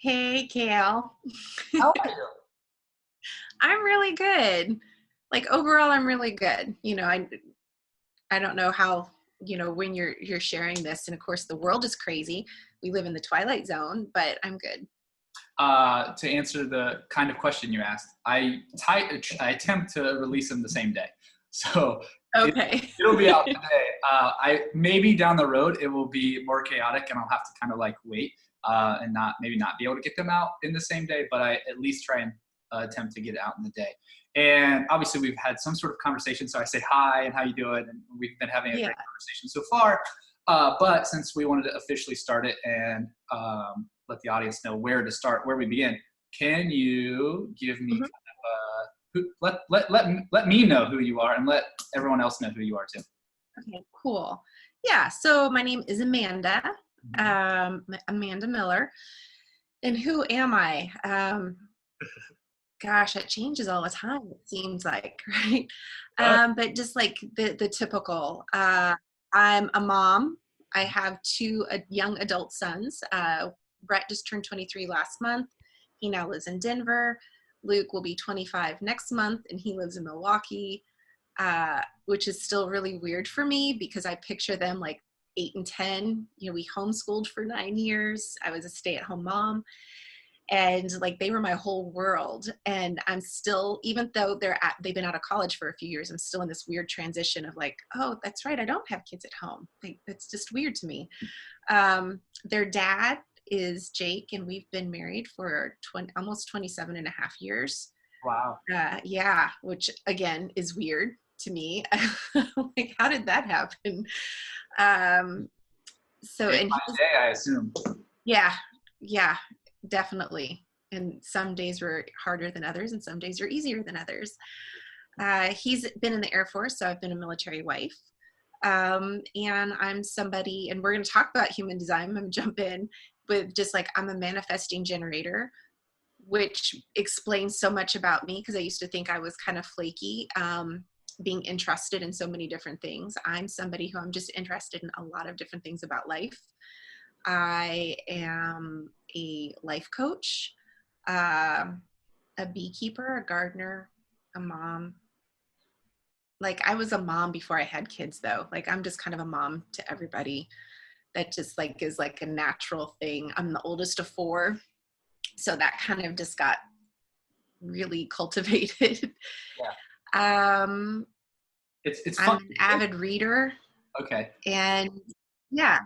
Hey, Kale. How are you? I'm really good. Like overall, I'm really good. I don't know how, when you're sharing this, and of course the world is crazy. We live in the twilight zone, but I'm good. To answer the kind of question you asked, I attempt to release them the same day, so it, Okay. it'll be out today. I maybe down the road it will be more chaotic, and I'll have to kind of like wait and not be able to get them out in the same day. But I at least try and attempt to get it out in the day. And obviously we've had some sort of conversation, so I say hi and how you doing, and we've been having a Yeah. great conversation so far. But since we wanted to officially start it and let the audience know where to start, where we begin, can you give me Mhm. kind of let me know who you are and let everyone else know who you are too. Okay, cool. Yeah. So my name is Amanda, Mhm. Amanda Miller. And who am I? Gosh, it changes all the time, it seems like, right? Good. But just like the typical, I'm a mom. I have two young adult sons. Brett just turned 23 last month. He now lives in Denver. Luke will be 25 next month, and he lives in Milwaukee, which is still really weird for me because I picture them like 8 and 10. We homeschooled for 9 years. I was a stay-at-home mom, and like they were my whole world. And I'm still, even though they've been out of college for a few years, I'm still in this weird transition of like, oh, that's right, I don't have kids at home. Like, that's just weird to me. Their dad is Jake, and we've been married for almost 27 and a half years. Wow. Yeah, which again is weird to me. Like, how did that happen? um so, Day and by he's, day, I assume. yeah, yeah, definitely. And some days were harder than others, and some days are easier than others. He's been in the Air Force, so I've been a military wife. And I'm somebody, and we're going to talk about human design. I'm going to jump in with just like, I'm a manifesting generator, which explains so much about me because I used to think I was kind of flaky, being interested in so many different things. I'm somebody who I'm just interested in a lot of different things about life. I am a life coach, um, a beekeeper, a gardener, a mom. Like, I was a mom before I had kids, though. Like, I'm just kind of a mom to everybody. That just like is like a natural thing. I'm the oldest of four, so that kind of just got really cultivated. Yeah. um, It's I'm fun. an avid reader, Okay. and yeah,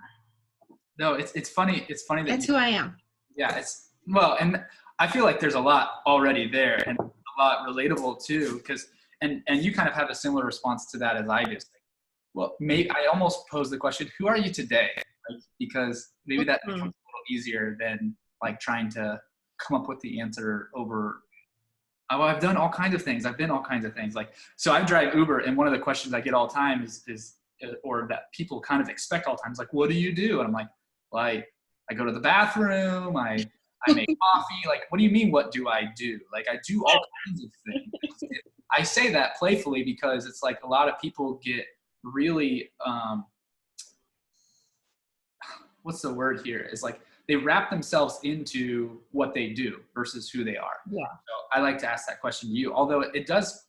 No, it's funny. It's funny that that's you. who I am. Yeah. It's well, and I feel like there's a lot already there and a lot relatable too, because and you kind of have a similar response to that as I do. Well, maybe I almost pose the question, who are you today? Like, because maybe that becomes Mhm. a little easier than like trying to come up with the answer over. Oh, I've done all kinds of things. I've been all kinds of things. Like, so I drive Uber, and one of the questions I get all the time is or that people kind of expect all the time is like, what do you do? And I'm like, well, I go to the bathroom. I make coffee. Like, what do you mean? What do I do? Like, I do all kinds of things. I say that playfully because it's like a lot of people get really what's the word here is like they wrap themselves into what they do versus who they are. Yeah. So I like to ask that question to you, although it does,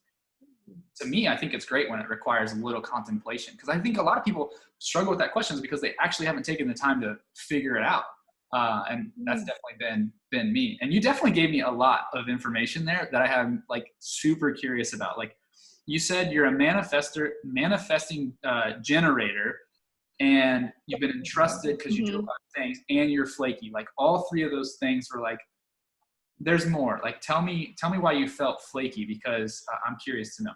to me, I think it's great when it requires a little contemplation, because I think a lot of people struggle with that question because they actually haven't taken the time to figure it out. And that's definitely been me. And you definitely gave me a lot of information there that I am like super curious about. Like you said, you're a manifesting generator, and you've been entrusted because you do a Mhm. lot of things, and you're flaky. Like all three of those things were like, there's more. Like tell me why you felt flaky, because I'm curious to know.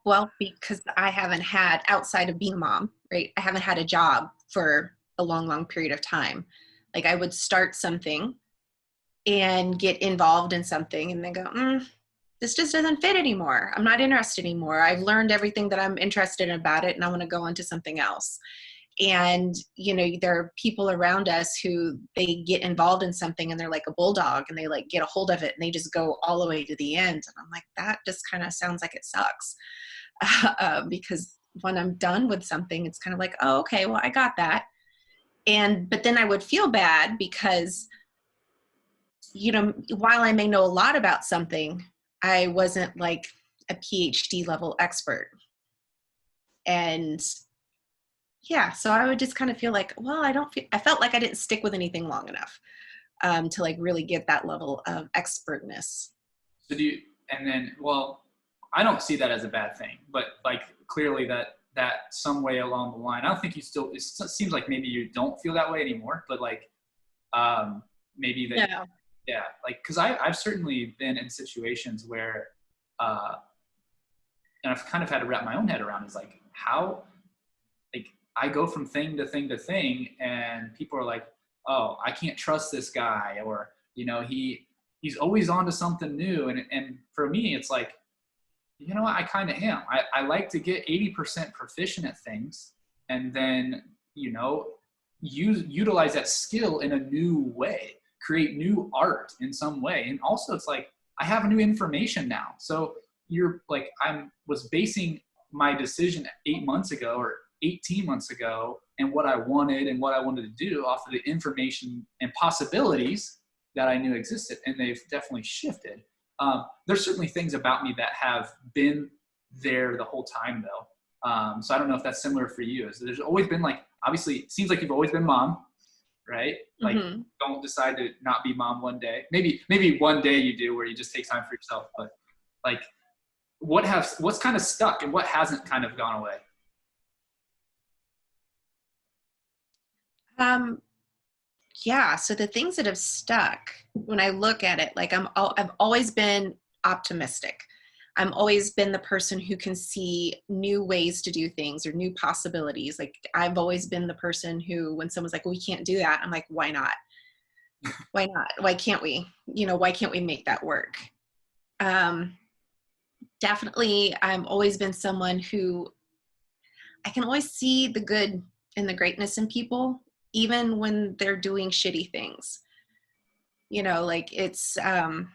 Well, because I haven't had, outside of being a mom, right? I haven't had a job for a long, long period of time. Like, I would start something and get involved in something and then go, this just doesn't fit anymore. I'm not interested anymore. I've learned everything that I'm interested in about it, and I want to go on to something else. And there are people around us who they get involved in something and they're like a bulldog, and they like get a hold of it and they just go all the way to the end. And I'm like, that just kind of sounds like it sucks. Because when I'm done with something, it's kind of like, oh, okay, well, I got that. but then I would feel bad because, you know, while I may know a lot about something, I wasn't like a PhD level expert. And yeah, so I would just kind of feel like, well, I felt like I didn't stick with anything long enough to like really get that level of expertness. So and then, well, I don't see that as a bad thing, but like clearly that some way along the line, I don't think it seems like maybe you don't feel that way anymore, but like, maybe that, Yeah. yeah, like, cause I've certainly been in situations where, and I've kind of had to wrap my own head around is like, how, like, I go from thing to thing to thing and people are like, oh, I can't trust this guy, or, you know, he's always on to something new. And for me, it's like, you know what, I kind of am. I like to get 80% proficient at things and then, you know, utilize that skill in a new way, create new art in some way. And also it's like, I have new information now. So you're like, was basing my decision 8 months ago or 18 months ago and what I wanted to do off of the information and possibilities that I knew existed. And they've definitely shifted. There's certainly things about me that have been there the whole time though. So I don't know if that's similar for you. So there's always been like, obviously it seems like you've always been mom, right? Like don't decide to not be mom one day. Maybe one day you do where you just take time for yourself, but like what's kind of stuck and what hasn't kind of gone away? Yeah, so the things that have stuck when I look at it, like I've always been optimistic. I've always been the person who can see new ways to do things or new possibilities. Like I've always been the person who, when someone's like, well, we can't do that, I'm like, why not? Why not? Why can't we? You know, why can't we make that work? Definitely, I've always been someone who I can always see the good and the greatness in people, even when they're doing shitty things. You know, like it's, I've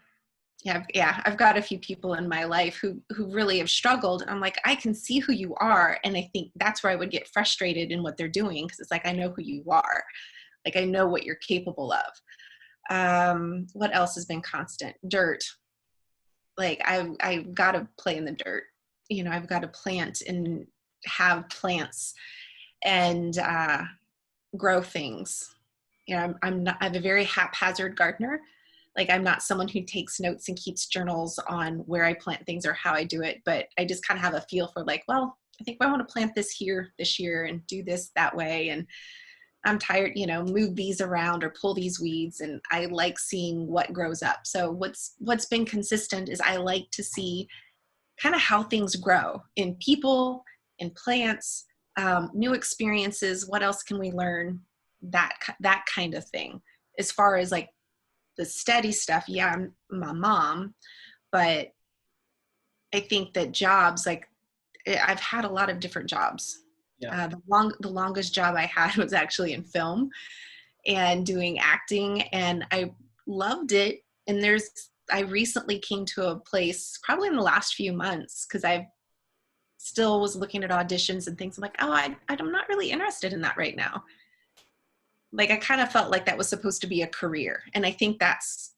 got a few people in my life who really have struggled. I'm like, I can see who you are. And I think that's where I would get frustrated in what they're doing. Cause it's like, I know who you are. Like, I know what you're capable of. What else has been constant? Dirt. Like I've got to play in the dirt. You know, I've got to plant and have plants and grow things. You know, I'm a very haphazard gardener. Like I'm not someone who takes notes and keeps journals on where I plant things or how I do it, but I just kind of have a feel for like, well, I think I want to plant this here this year and do this that way. And I'm tired, you know, move these around or pull these weeds. And I like seeing what grows up. So what's been consistent is I like to see kind of how things grow in people, in plants, new experiences. What else can we learn? That kind of thing. As far as like the steady stuff, yeah, I'm my mom, but I think that jobs, like I've had a lot of different jobs. Yeah. The longest job I had was actually in film and doing acting, and I loved it. And I recently came to a place, probably in the last few months, because I still was looking at auditions and things. I'm like, oh, I'm not really interested in that right now. Like I kind of felt like that was supposed to be a career, and I think that's,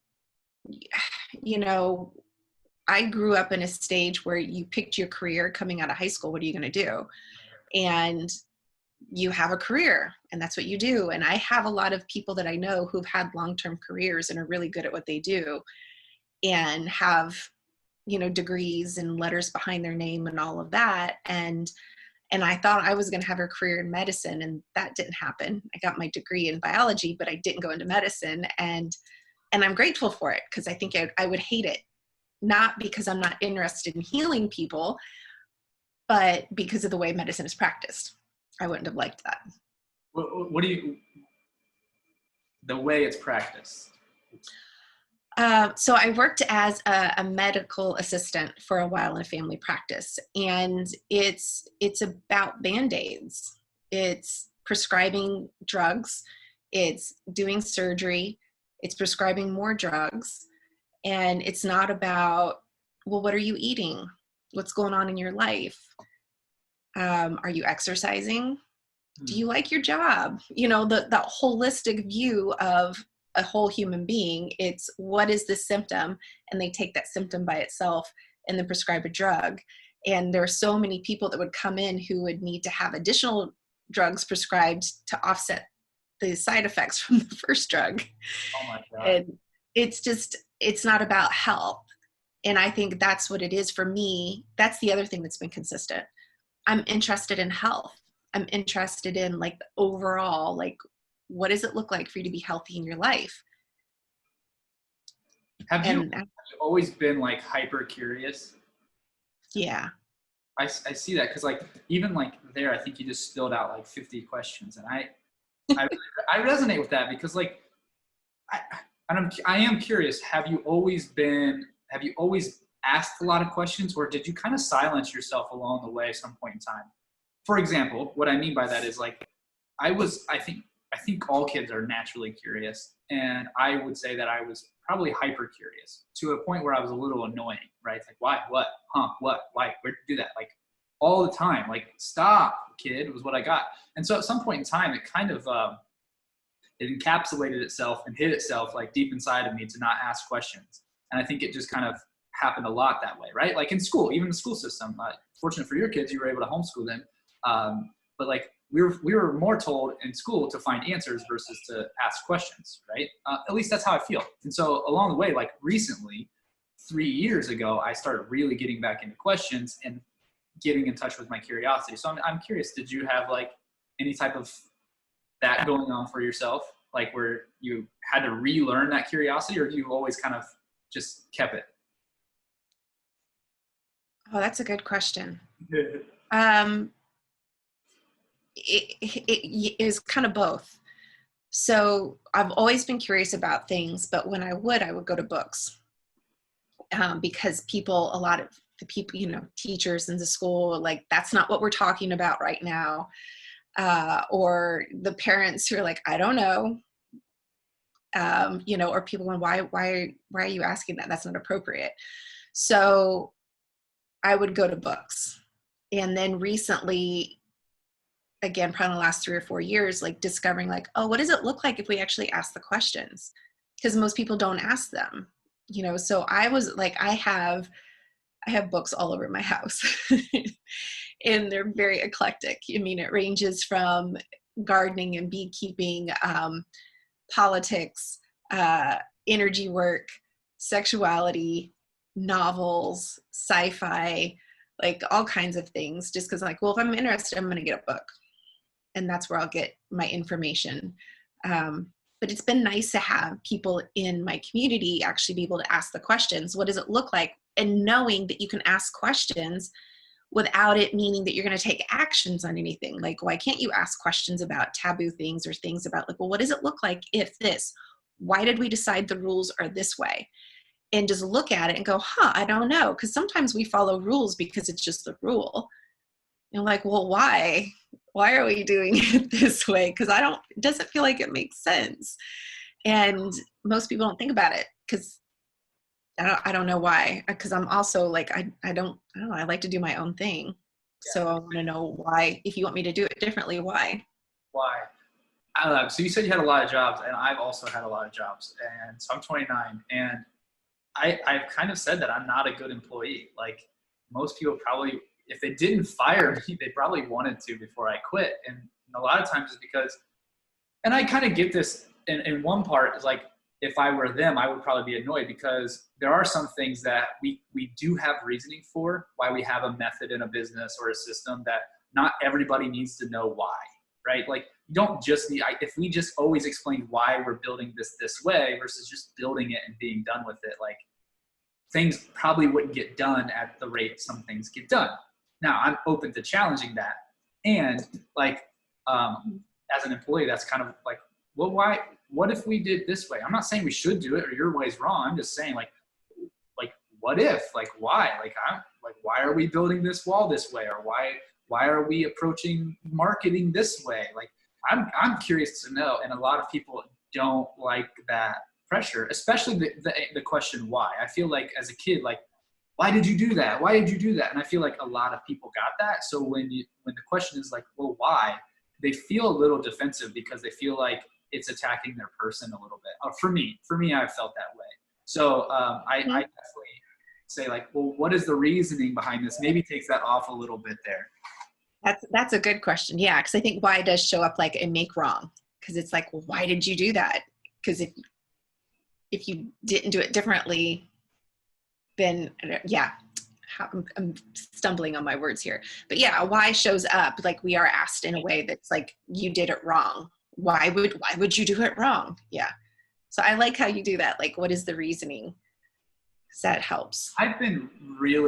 you know, I grew up in a stage where you picked your career coming out of high school. What are you going to do? And you have a career and that's what you do. And I have a lot of people that I know who've had long-term careers and are really good at what they do and have, you know, degrees and letters behind their name and all of that. And I thought I was going to have a career in medicine, and that didn't happen. I got my degree in biology, but I didn't go into medicine. And I'm grateful for it, because I think I would hate it. Not because I'm not interested in healing people, but because of the way medicine is practiced. I wouldn't have liked that. What do you, the way it's practiced? So I worked as a medical assistant for a while in a family practice, and it's about Band-Aids. It's prescribing drugs, it's doing surgery, it's prescribing more drugs, and it's not about, well, what are you eating? What's going on in your life? Are you exercising? Do you like your job? You know, the holistic view of a whole human being. It's what is this symptom? And they take that symptom by itself and then prescribe a drug. And there are so many people that would come in who would need to have additional drugs prescribed to offset the side effects from the first drug. Oh my God. And it's not about health. And I think that's what it is for me. That's the other thing that's been consistent. I'm interested in health. I'm interested in like the overall, like, what does it look like for you to be healthy in your life? Have you always been like hyper curious? Yeah. I see that because like even like there, I think you just spilled out like 50 questions, and I resonate with that because like I am curious. Have you always asked a lot of questions, or did you kind of silence yourself along the way at some point in time? For example, what I mean by that is like I think all kids are naturally curious, and I would say that I was probably hyper curious to a point where I was a little annoying, right? It's like, why, what, what, why, where'd you do that? Like all the time, like, stop, kid, was what I got. And so at some point in time, it kind of, it encapsulated itself and hid itself like deep inside of me to not ask questions. And I think it just kind of happened a lot that way, right? Like in school, even the school system, fortunate for your kids, you were able to homeschool them. But like we were more told in school to find answers versus to ask questions, right? At least that's how I feel. And so along the way, like recently, 3 years ago, I started really getting back into questions and getting in touch with my curiosity. So I'm curious, did you have like any type of that going on for yourself? Like where you had to relearn that curiosity, or you always kind of just kept it? Oh, that's a good question. It is kind of both. So I've always been curious about things, but when I would go to books, because a lot of the people, teachers in the school, like, that's not what we're talking about right now. Or the parents who are like, I don't know, or people going, why are you asking that? That's not appropriate. So I would go to books. And then recently, again, probably in the last 3 or 4 years, like discovering like, oh, what does it look like if we actually ask the questions? Because most people don't ask them, so I was like, I have books all over my house and they're very eclectic. I mean, it ranges from gardening and beekeeping, politics, energy work, sexuality, novels, sci-fi, like all kinds of things, just because like, well, if I'm interested, I'm going to get a book. And that's where I'll get my information. But it's been nice to have people in my community actually be able to ask the questions. What does it look like? And knowing that you can ask questions without it meaning that you're going to take actions on anything. Like, why can't you ask questions about taboo things or things about like, well, what does it look like if this? Why did we decide the rules are this way? And just look at it and go, I don't know. Because sometimes we follow rules because it's just the rule. And like, well, why? Why are we doing it this way? Because it doesn't feel like it makes sense. And most people don't think about it because I don't know why. Because I'm also like, I don't know. I like to do my own thing. Yeah. So I want to know why. If you want me to do it differently, why? Why? So you said you had a lot of jobs, and I've also had a lot of jobs. And so I'm 29, and I've kind of said that I'm not a good employee. Like most people probably, if they didn't fire me, they probably wanted to before I quit. And a lot of times it's because, and I kind of get this in one part, is like, if I were them, I would probably be annoyed because there are some things that we do have reasoning for why we have a method in a business or a system that not everybody needs to know why, right? Like you don't just need, if we just always explain why we're building this way versus just building it and being done with it, like things probably wouldn't get done at the rate some things get done. Now I'm open to challenging that. And like, as an employee, that's kind of like, well, why, what if we did this way? I'm not saying we should do it or your way's wrong. I'm just saying like, what if, like, why, why are we building this wall this way? Or why are we approaching marketing this way? Like, I'm curious to know. And a lot of people don't like that pressure, especially the question why. I feel like as a kid, like, why did you do that? Why did you do that? And I feel like a lot of people got that. So when the question is like, well, why? they feel a little defensive because they feel like it's attacking their person a little bit. For me, I've felt that way. So I definitely say like, well, what is the reasoning behind this? Maybe takes that off a little bit there. That's a good question. Yeah. Cause I think why does show up like a make wrong. Cause it's like, well, why did you do that? Cause if you didn't do it differently, then yeah, I'm stumbling on my words here, but yeah, why shows up like we are asked in a way that's like, you did it wrong. Why would you do it wrong? Yeah. So I like how you do that. Like, what is the reasoning? Because that helps. I've been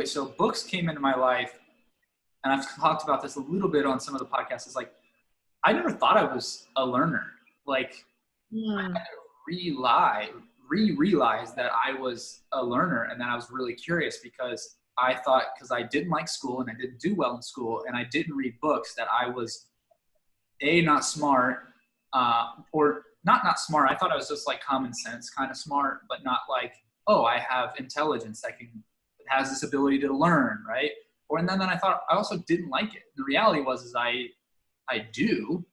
so books came into my life, and I've talked about this a little bit on some of the podcasts. It's like, I never thought I was a learner. Like, I had to realize that I was a learner, and that I was really curious because I thought, because I didn't like school and I didn't do well in school and I didn't read books, that I was not smart, or not smart. I thought I was just like common sense kind of smart, but not like, oh, I have intelligence that has this ability to learn, right? And then I thought I also didn't like it. The reality was I do,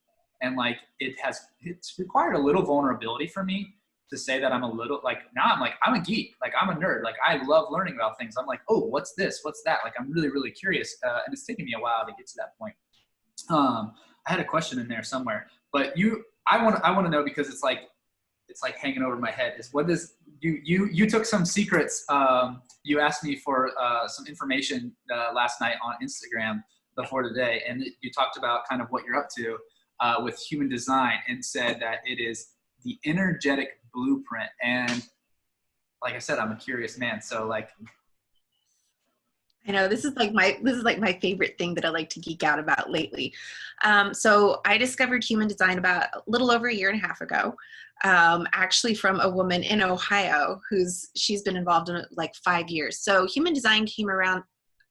and like it's required a little vulnerability for me to say that I'm a little, like, now I'm a geek, like I'm a nerd, like I love learning about things. I'm like, oh, what's this? What's that? Like I'm really, really curious, and it's taken me a while to get to that point. I had a question in there somewhere, but I want to know, because it's like hanging over my head, is what is you took some secrets. You asked me for some information last night on Instagram before today, and you talked about kind of what you're up to with human design, and said that it is the energetic blueprint. And like I said, I'm a curious man, so like, I know this is like my favorite thing that I like to geek out about lately. So I discovered human design about a little over a year and a half ago, actually from a woman in Ohio she's been involved in it like 5 years. So human design came around.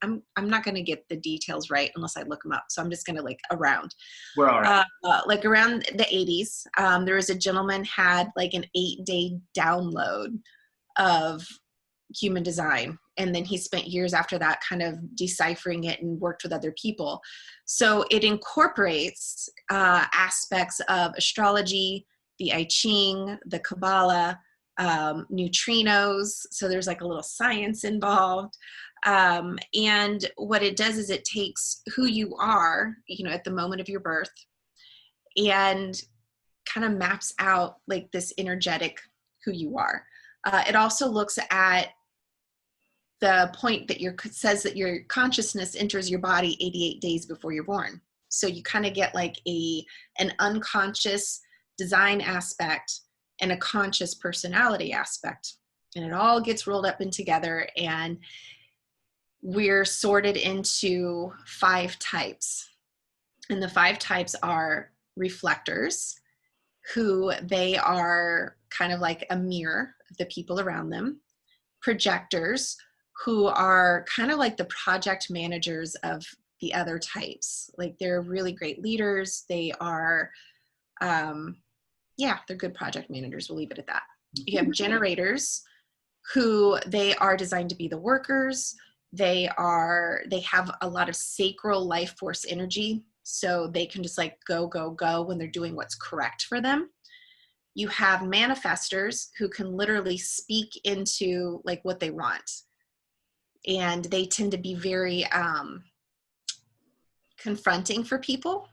I'm not going to get the details right unless I look them up. So I'm just going to like around. we're all right. Like around the 80s, there was a gentleman had like an 8-day download of human design, and then he spent years after that kind of deciphering it and worked with other people. So it incorporates aspects of astrology, the I Ching, the Kabbalah, neutrinos. So there's like a little science involved. And what it does is it takes who you are, at the moment of your birth, and kind of maps out like this energetic who you are. It also looks at the point that says that your consciousness enters your body 88 days before you're born. So you kind of get like an unconscious design aspect and a conscious personality aspect. And it all gets rolled up in together, and we're sorted into 5 types. And the 5 types are reflectors, who they are kind of like a mirror of the people around them. Projectors, who are kind of like the project managers of the other types. Like they're really great leaders. They are, they're good project managers. We'll leave it at that. You have generators, who they are designed to be the workers. They have a lot of sacral life force energy. So they can just like go, go, go when they're doing what's correct for them. You have manifestors, who can literally speak into like what they want. And they tend to be very confronting for people.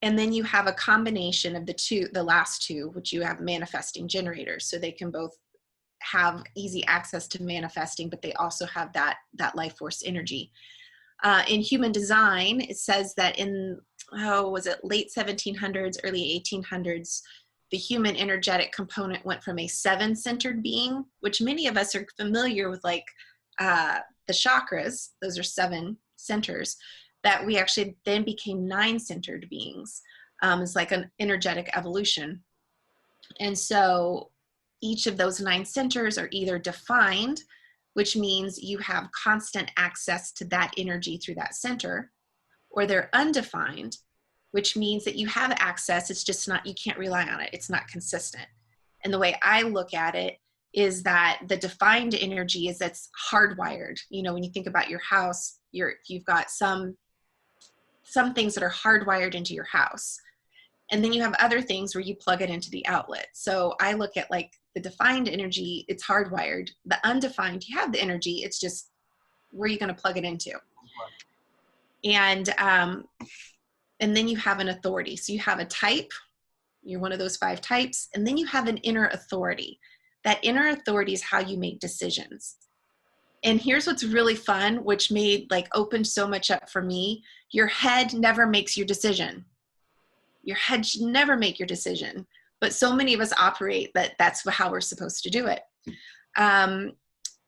And then you have a combination of the last two, which you have manifesting generators. So they can both have easy access to manifesting, but they also have that life force energy. In human design, it says that in, was it late 1700s, early 1800s, the human energetic component went from a 7-centered being, which many of us are familiar with, like the chakras. Those are 7 centers, that we actually then became 9-centered beings. It's like an energetic evolution. And so each of those 9 centers are either defined, which means you have constant access to that energy through that center, or they're undefined, which means that you have access. It's just not, you can't rely on it. It's not consistent. And the way I look at it is that the defined energy is that's hardwired. When you think about your house, you've got some some things that are hardwired into your house. And then you have other things where you plug it into the outlet. So I look at like the defined energy, it's hardwired. The undefined, you have the energy, it's just where are you going to plug it into? And then you have an authority. So you have a type, you're one of those 5 types, and then you have an inner authority. That inner authority is how you make decisions. And here's what's really fun, which opened so much up for me. Your head never makes your decision. Your head should never make your decision. But so many of us operate that's how we're supposed to do it.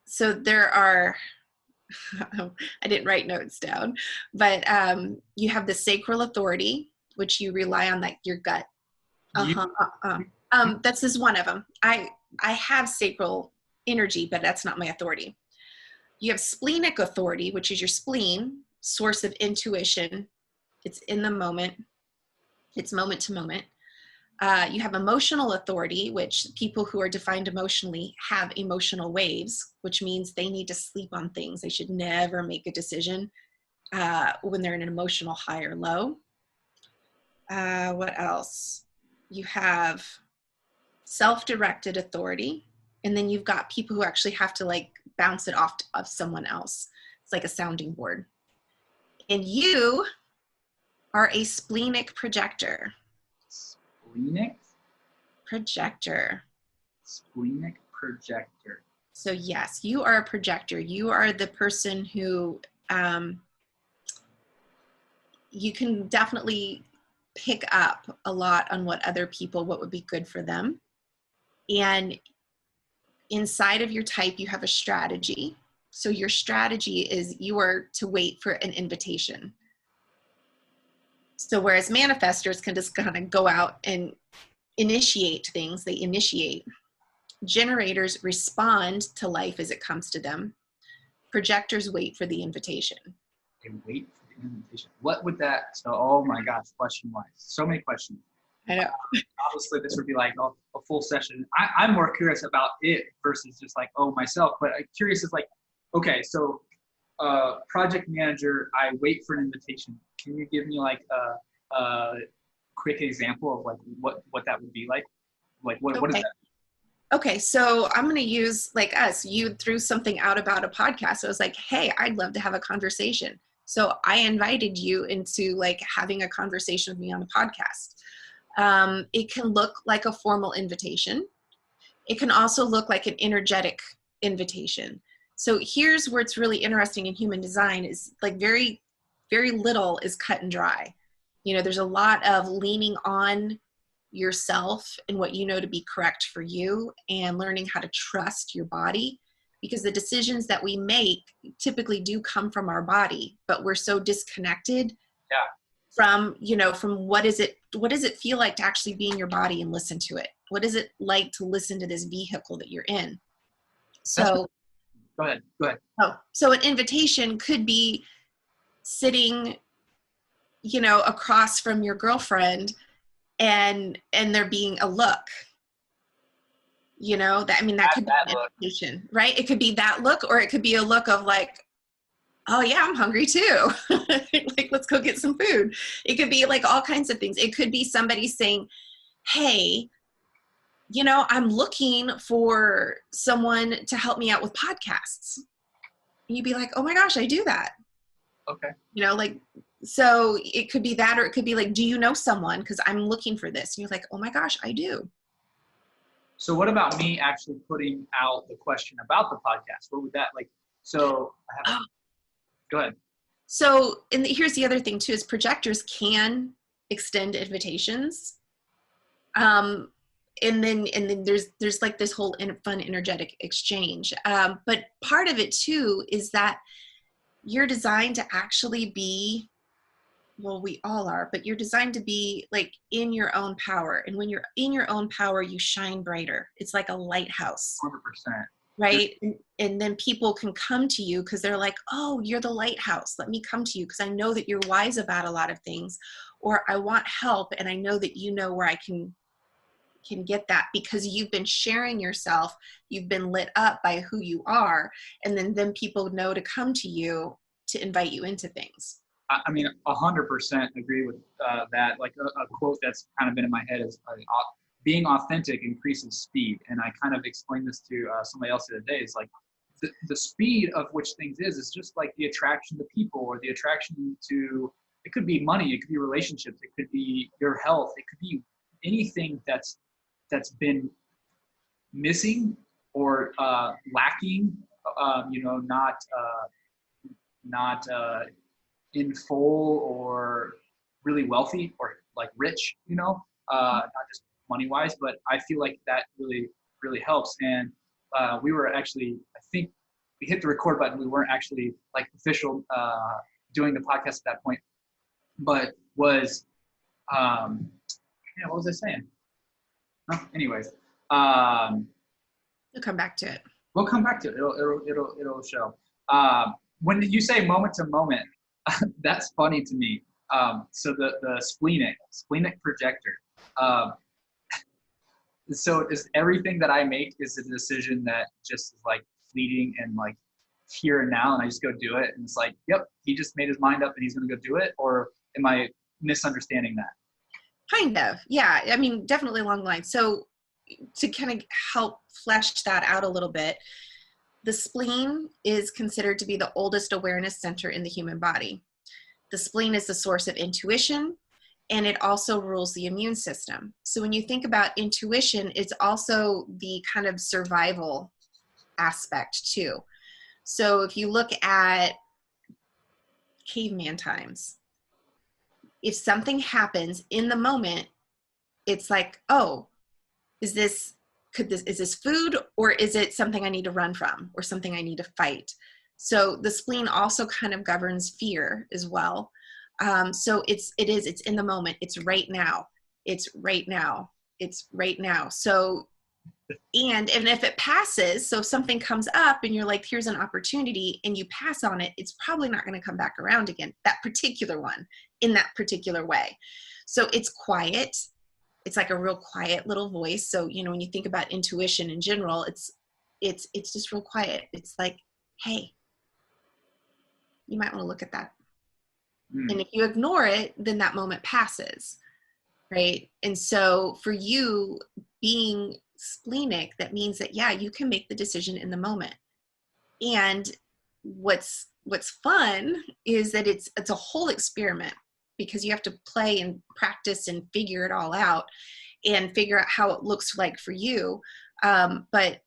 So there are, I didn't write notes down, but you have the sacral authority, which you rely on your gut. That's just one of them. I have sacral energy, but that's not my authority. You have splenic authority, which is your spleen, source of intuition. It's in the moment. It's moment to moment. You have emotional authority, which people who are defined emotionally have emotional waves, which means they need to sleep on things. They should never make a decision when they're in an emotional high or low. What else? You have self-directed authority, and then you've got people who actually have to bounce it off of someone else. It's like a sounding board. And you are a splenic projector. Splenic? Projector. Splenic projector. So yes, you are a projector. You are the person who you can definitely pick up a lot on what would be good for them. And inside of your type, you have a strategy. So your strategy is you are to wait for an invitation. So whereas manifestors can just kind of go out and initiate things, they initiate. Generators respond to life as it comes to them. Projectors wait for the invitation. They wait for the invitation. What would that, so, oh my gosh, question-wise. So many questions. I know. Obviously, this would be like a full session. I'm more curious about it versus just myself. But I'm curious is okay, so project manager, I wait for an invitation. Can you give me a quick example of what that would be like? What is that? Okay, so I'm going to use us. You threw something out about a podcast. So I was like, hey, I'd love to have a conversation. So I invited you into having a conversation with me on a podcast. It can look like a formal invitation. It can also look like an energetic invitation. So here's where it's really interesting in human design is very, very little is cut and dry. There's a lot of leaning on yourself and what you know to be correct for you and learning how to trust your body, because the decisions that we make typically do come from our body, but we're so disconnected from what does it feel like to actually be in your body and listen to it? What is it like to listen to this vehicle that you're in? So go ahead. So an invitation could be sitting, across from your girlfriend and there being a look, that could be an invitation, right? It could be that look, or it could be a look of oh yeah, I'm hungry too. Let's go get some food. It could be all kinds of things. It could be somebody saying, hey, I'm looking for someone to help me out with podcasts. And you'd be like, oh my gosh, I do that. Okay. So it could be that, or it could be do you know someone? Because I'm looking for this. And you're like, oh my gosh, I do. So what about me actually putting out the question about the podcast? What would that so I have go ahead. So, and here's the other thing too, is projectors can extend invitations. And then there's this whole fun energetic exchange. But part of it too is that you're designed to actually be, well, we all are, but you're designed to be in your own power. And when you're in your own power, you shine brighter. It's like a lighthouse. 100%. Right? And then people can come to you because they're like, oh, you're the lighthouse. Let me come to you because I know that you're wise about a lot of things, or I want help. And I know that you know where I can get that because you've been sharing yourself. You've been lit up by who you are. And then people know to come to you to invite you into things. I mean, 100% agree with that. Like a quote that's kind of been in my head is being authentic increases speed. And I kind of explained this to somebody else the other day. It's like the speed of which things is just like the attraction to people or the attraction to, it could be money, it could be relationships, it could be your health, it could be anything that's been missing or lacking, not in full or really wealthy or like rich, not just money wise, but I feel like that really, really helps. And we were actually, I think we hit the record button. We weren't actually like official doing the podcast at that point, but was, what was I saying? Oh, anyways, We'll come back to it. We'll come back to it. It'll show. When you say moment to moment, that's funny to me. So the splenic projector. So is everything that I make is a decision that just is like fleeting and like here and now, and I just go do it, and it's like, yep, he just made his mind up and he's gonna go do it, or am I misunderstanding that? Kind of, yeah. I mean, definitely along the line. So to kind of help flesh that out a little bit, the spleen is considered to be the oldest awareness center in the human body. The spleen is the source of intuition, and it also rules the immune system. So when you think about intuition, it's also the kind of survival aspect too. So if you look at caveman times, if something happens in the moment, it's like, oh, is this food, or is it something I need to run from or something I need to fight? So the spleen also kind of governs fear as well. So it's in the moment. It's right now. It's right now. It's right now. So, and if it passes, so if something comes up and you're like, here's an opportunity, and you pass on it, it's probably not going to come back around again, that particular one, in that particular way. So it's quiet. It's like a real quiet little voice. So, when you think about intuition in general, it's just real quiet. It's like, hey, you might want to look at that. And if you ignore it, then that moment passes, right? And so for you being splenic, that means that, yeah, you can make the decision in the moment. And what's fun is that it's a whole experiment, because you have to play and practice and figure it all out and figure out how it looks like for you. But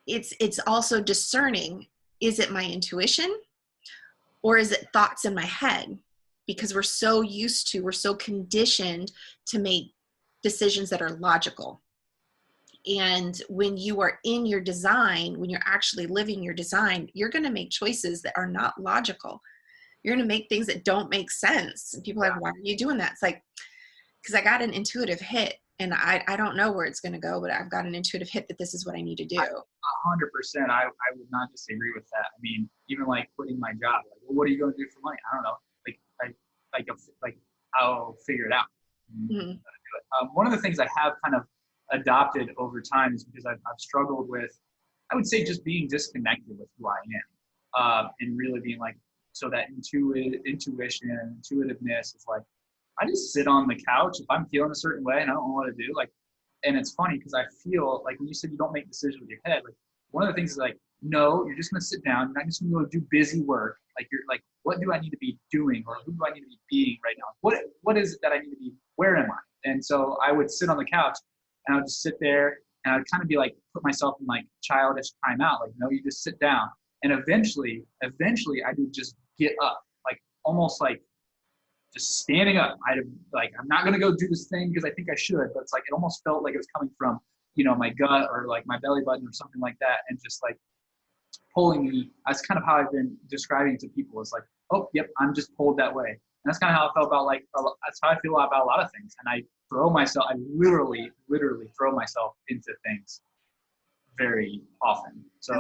it's also discerning, is it my intuition or is it thoughts in my head? Because we're so conditioned to make decisions that are logical. And when you are in your design, when you're actually living your design, you're going to make choices that are not logical. You're going to make things that don't make sense. And people are like, why are you doing that? It's like, because I got an intuitive hit, and I don't know where it's going to go, but I've got an intuitive hit that this is what I need to do. 100%. I would not disagree with that. I mean, even like quitting my job, like, well, what are you going to do for money? I don't know. Like I'll figure it out. Mm-hmm. One of the things I have kind of adopted over time is because I've struggled with, I would say, just being disconnected with who I am, and really being like, so that intuition, intuitiveness is like, I just sit on the couch if I'm feeling a certain way and I don't know what to do. Like, and it's funny because I feel like when you said you don't make decisions with your head, like one of the things is like, no, you're just going to sit down. You're not just going to go do busy work. Like, you're like, what do I need to be doing, or who do I need to be being right now? What is it that I need to be? Where am I? And so I would sit on the couch and I would just sit there and I'd kind of be like, put myself in like childish timeout. Like, no, you just sit down. And eventually I would just get up, like almost like just standing up. I'm not going to go do this thing because I think I should, but it's like, it almost felt like it was coming from, my gut or like my belly button or something like that. And just like pulling me. That's kind of how I've been describing to people. It's like, oh, yep, I'm just pulled that way. And that's kind of how I felt about that's how I feel about a lot of things. And I literally throw myself into things very often. So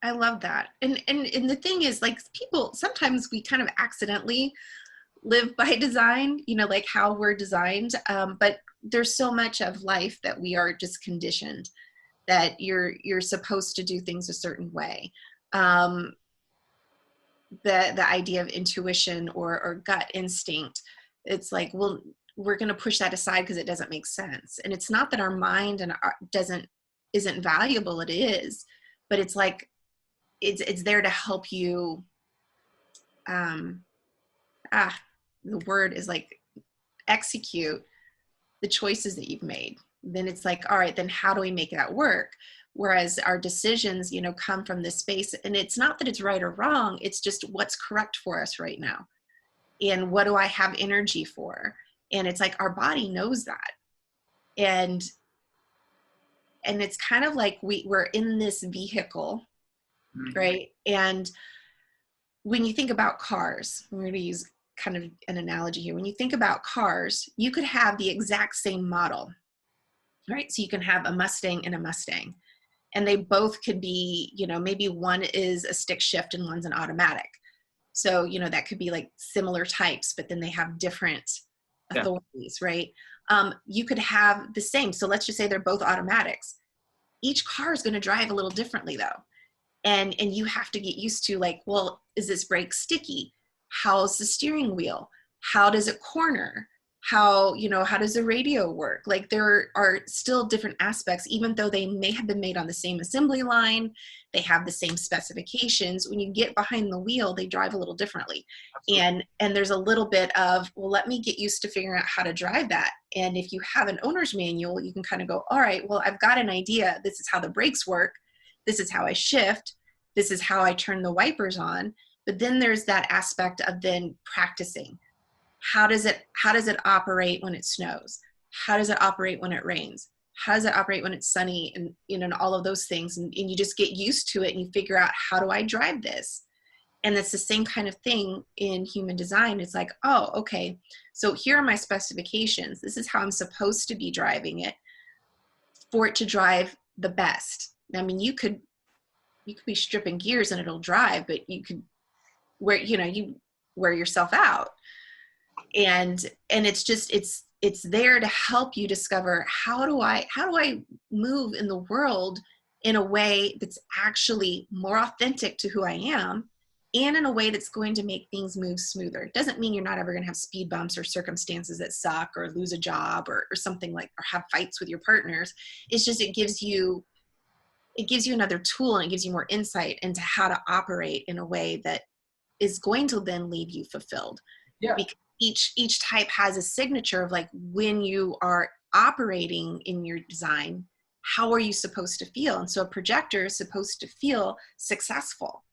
I love that. And the thing is, like, people, sometimes we kind of accidentally live by design, like how we're designed. But there's so much of life that we are just conditioned that you're supposed to do things a certain way. the idea of intuition or gut instinct. It's like, well, we're going to push that aside because it doesn't make sense. And it's not that our mind and isn't valuable. It is, but it's like, it's there to help you. The word is like execute the choices that you've made. Then it's like, all right, then how do we make that work? Whereas our decisions, come from this space, and it's not that it's right or wrong. It's just what's correct for us right now. And what do I have energy for? And it's like our body knows that. And it's kind of like we're in this vehicle, right? And when you think about cars, we're going to use kind of an analogy here. When you think about cars, you could have the exact same model, right? So you can have a Mustang and a Mustang, and they both could be, maybe one is a stick shift and one's an automatic. So, that could be like similar types, but then they have different authorities, right? You could have the same. So let's just say they're both automatics. Each car is going to drive a little differently though. And you have to get used to like, well, is this brake sticky? How's the steering wheel? How does it corner? How does the radio work? Like there are still different aspects, even though they may have been made on the same assembly line, they have the same specifications. When you get behind the wheel, they drive a little differently. Absolutely. And there's a little bit of, well, let me get used to figuring out how to drive that. And if you have an owner's manual, you can kind of go, all right, well, I've got an idea. This is how the brakes work. This is how I shift. This is how I turn the wipers on. But then there's that aspect of then practicing. How does it operate when it snows? How does it operate when it rains? How does it operate when it's sunny? And and all of those things. And you just get used to it and you figure out, how do I drive this? And it's the same kind of thing in human design. It's like, oh, okay, so here are my specifications. This is how I'm supposed to be driving it for it to drive the best. I mean, you could be stripping gears and it'll drive, but you could you wear yourself out. And it's just, it's there to help you discover, how do I move in the world in a way that's actually more authentic to who I am, and in a way that's going to make things move smoother. It doesn't mean you're not ever going to have speed bumps or circumstances that suck, or lose a job or something like, or have fights with your partners. It's just, it gives you another tool, and it gives you more insight into how to operate in a way that is going to then leave you fulfilled. Yeah. Because each type has a signature of like, when you are operating in your design, how are you supposed to feel? And so a projector is supposed to feel successful,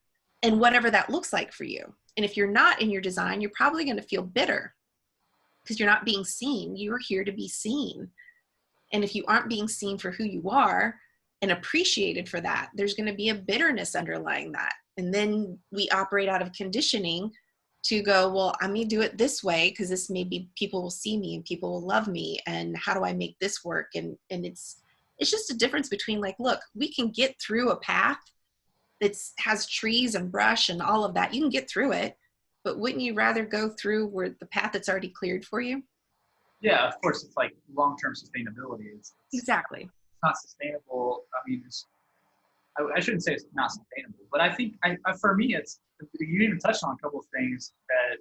and whatever that looks like for you. And if you're not in your design, you're probably going to feel bitter because you're not being seen. You're here to be seen. And if you aren't being seen for who you are and appreciated for that, there's going to be a bitterness underlying that. And then we operate out of conditioning to go, well, I'm going to do it this way because this maybe people will see me and people will love me. And how do I make this work? And it's just a difference between like, look, we can get through a path that has trees and brush and all of that. You can get through it, but wouldn't you rather go through where the path that's already cleared for you? Yeah, of course. It's like long-term sustainability. It's Exactly. not sustainable. I mean, I shouldn't say it's not sustainable, but I think for me, you even touched on a couple of things that,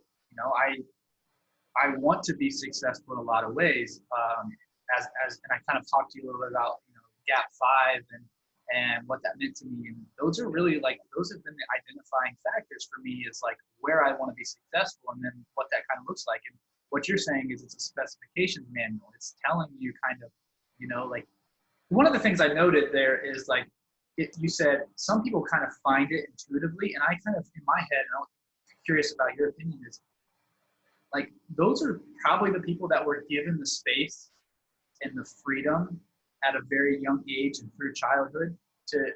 I want to be successful in a lot of ways. And I kind of talked to you a little bit about, gap 5 and what that meant to me. And those are really those have been the identifying factors for me, is like where I want to be successful, and then what that kind of looks like. And what you're saying is it's a specifications manual. It's telling you kind of, one of the things I noted there is like, you said some people kind of find it intuitively, and I kind of, in my head, and I'm curious about your opinion, is like, those are probably the people that were given the space and the freedom at a very young age and through childhood to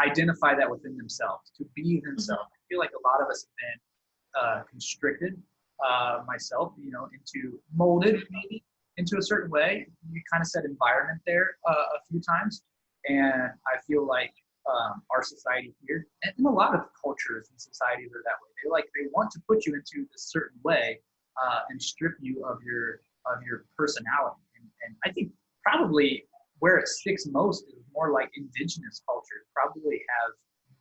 identify that within themselves, to be themselves. I feel like a lot of us have been constricted, myself, molded maybe into a certain way. You kind of said environment there a few times, and I feel like our society here, and a lot of cultures and societies are that way. They want to put you into this certain way and strip you of your personality. And I think probably where it sticks most is more like indigenous cultures probably have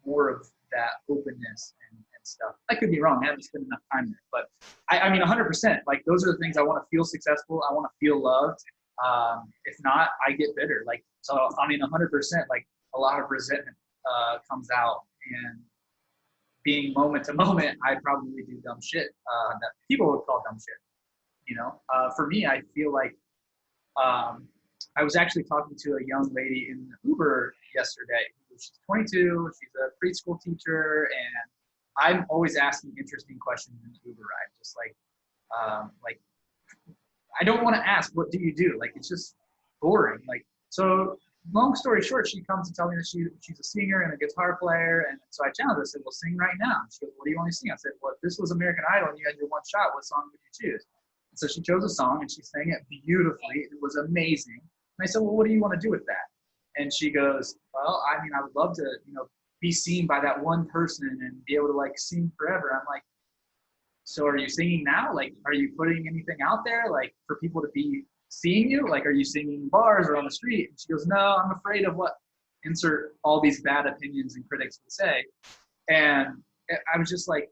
more of that openness and stuff. I could be wrong. I haven't spent enough time there, but I mean, 100%. Like those are the things I want to feel successful. I want to feel loved. If not, I get bitter. Like, so I mean, 100%. Like a lot of resentment comes out, and being moment to moment, I probably do dumb shit that people would call dumb shit. You know, for me, I feel like I was actually talking to a young lady in Uber yesterday. She's 22. She's a preschool teacher, and I'm always asking interesting questions in the Uber ride. Just like I don't want to ask, what do you do? Like, it's just boring. Like, so long story short, she comes to tell me that she's a singer and a guitar player. And so I challenged her. I said, well, sing right now. And she goes, what do you want to sing? I said, well, if this was American Idol and you had your one shot, what song would you choose? And so she chose a song and she sang it beautifully. It was amazing. And I said, well, what do you want to do with that? And she goes, well, I mean, I would love to, you know, be seen by that one person and be able to like sing forever. I'm like, so are you singing now? Like, are you putting anything out there, like for people to be seeing you? Like, are you singing in bars or on the street? And she goes, no, I'm afraid of what insert all these bad opinions and critics would say. And I was just like,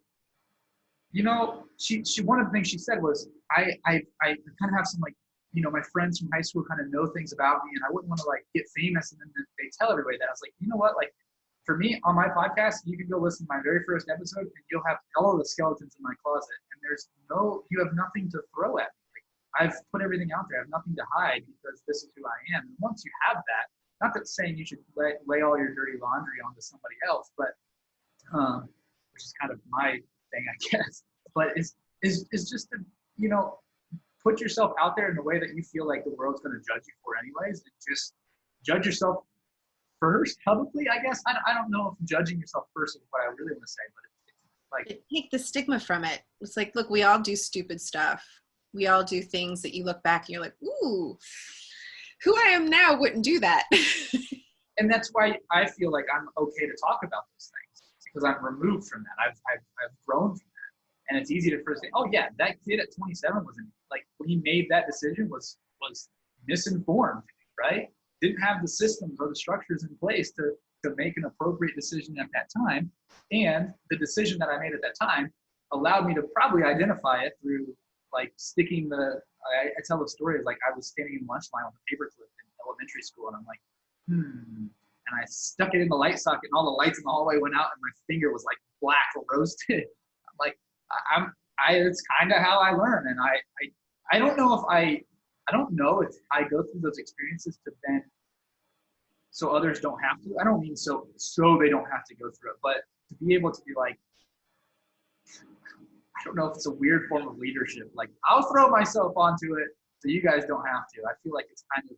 you know, she one of the things she said was, I kind of have some like, you know, my friends from high school kind of know things about me, and I wouldn't want to like get famous and then they tell everybody that. I was like, you know what, like for me on my podcast, you can go listen to my very first episode and you'll have all of the skeletons in my closet, and you have nothing to throw at me. Like, I've put everything out there. I have nothing to hide because this is who I am. And once you have that, not that saying you should lay all your dirty laundry onto somebody else, but which is kind of my thing, I guess. But it's just to, you know, put yourself out there in the way that you feel like the world's going to judge you for anyways, and just judge yourself first publicly, I guess. I don't know if judging yourself first is what I really want to say, but it's like, take the stigma from it. It's like, look, we all do stupid stuff. We all do things that you look back and you're like, ooh, who I am now wouldn't do that. And that's why I feel like I'm okay to talk about those things, because I'm removed from that. I've grown from that. And it's easy to first say, oh yeah, that kid at 27 was like, when he made that decision was misinformed, right? Didn't have the systems or the structures in place to make an appropriate decision at that time. And the decision that I made at that time allowed me to probably identify it through like sticking I tell the story of like, I was standing in lunch line with a paperclip in elementary school, and I'm like, and I stuck it in the light socket, and all the lights in the hallway went out, and my finger was like black or roasted. I'm like, it's kind of how I learn. And I don't know if I go through those experiences to then, so others don't have to. I don't mean so they don't have to go through it, but to be able to be like, I don't know if it's a weird form of leadership. Like, I'll throw myself onto it so you guys don't have to. I feel like it's kind of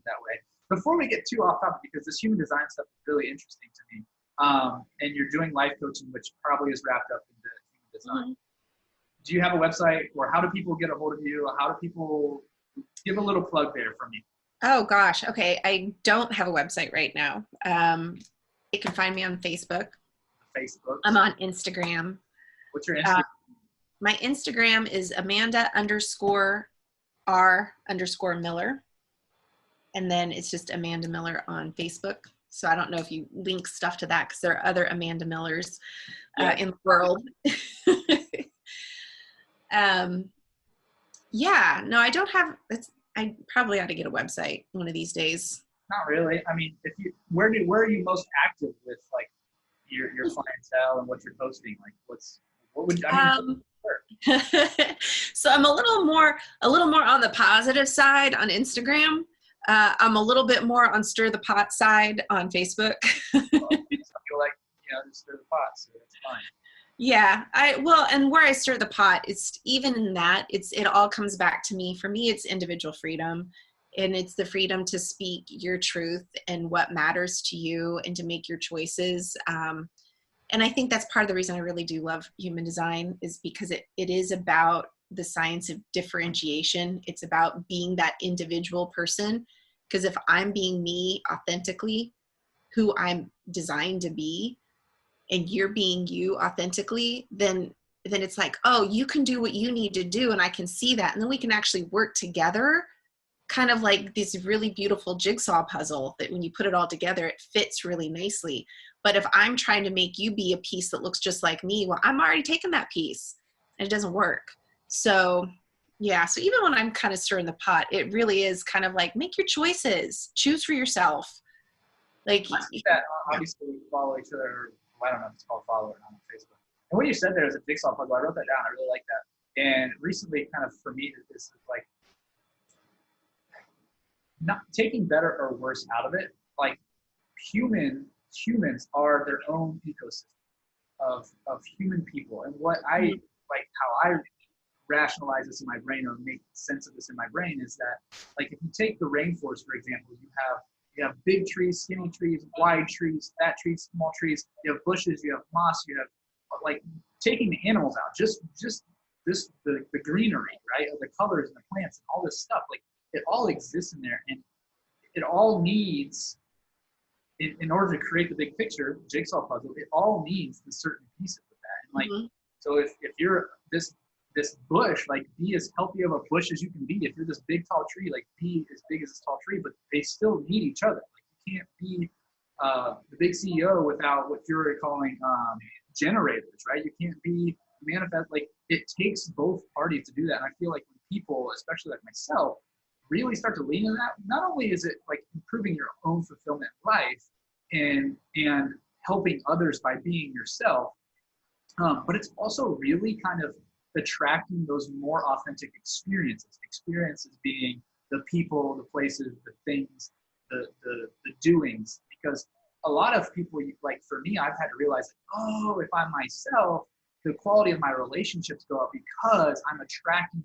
that way. Before we get too off topic, because this human design stuff is really interesting to me, and you're doing life coaching, which probably is wrapped up into human design. Mm-hmm. Do you have a website, or how do people get a hold of you? How do people give a little plug there from you? Oh gosh. Okay. I don't have a website right now. You can find me on Facebook. Facebook. I'm on Instagram. What's your Instagram? My Instagram is Amanda_R_Miller. And then it's just Amanda Miller on Facebook. So I don't know if you link stuff to that, because there are other Amanda Millers in the world. Yeah, no, I don't have, I probably ought to get a website one of these days. Not really. I mean, where are you most active with like your clientele and what you're posting? Like what would so I'm a little more on the positive side on Instagram. I'm a little bit more on stir the pot side on Facebook. Well, some people like, just stir the pot, so that's fine. Yeah, and where I stir the pot, it's even in that, it all comes back to me. For me, it's individual freedom, and it's the freedom to speak your truth and what matters to you and to make your choices. And I think that's part of the reason I really do love human design, is because it is about the science of differentiation. It's about being that individual person. Because if I'm being me authentically, who I'm designed to be, and you're being you authentically, then it's like, oh, you can do what you need to do, and I can see that, and then we can actually work together. kind of like this really beautiful jigsaw puzzle that when you put it all together, it fits really nicely. But if I'm trying to make you be a piece that looks just like me, well, I'm already taking that piece and it doesn't work. So yeah, so even when I'm kind of stirring the pot, it really is kind of like, make your choices, choose for yourself. Like I see that obviously we follow each other. Well, I don't know if it's called follow or not on Facebook. And what you said there is a jigsaw puzzle. I wrote that down. I really like that. And recently, kind of for me, this is like not taking better or worse out of it. Like humans are their own ecosystem of human people. And what I like, how I rationalize this in my brain or make sense of this in my brain is that, like, if you take the rainforest, for example, you have big trees, skinny trees, wide trees, fat trees, small trees. You have bushes, you have moss, you have, like, taking the animals out, just this the greenery, right, of the colors and the plants and all this stuff. Like, it all exists in there, and it all needs, in order to create the big picture jigsaw puzzle, it all needs the certain pieces of that. And like, so if you're this bush, like, be as healthy of a bush as you can be. If you're this big tall tree, like, be as big as this tall tree, but they still need each other. Like, you can't be the big CEO without what you're calling generators, right? You can't be manifest. Like, it takes both parties to do that. And I feel like when people, especially like myself, really start to lean into that, not only is it like improving your own fulfillment in life and helping others by being yourself, but it's also really kind of attracting those more authentic experiences. Experiences being the people, the places, the things, the doings. Because a lot of people, like for me, I've had to realize, like, oh, if I'm myself, the quality of my relationships go up because I'm attracting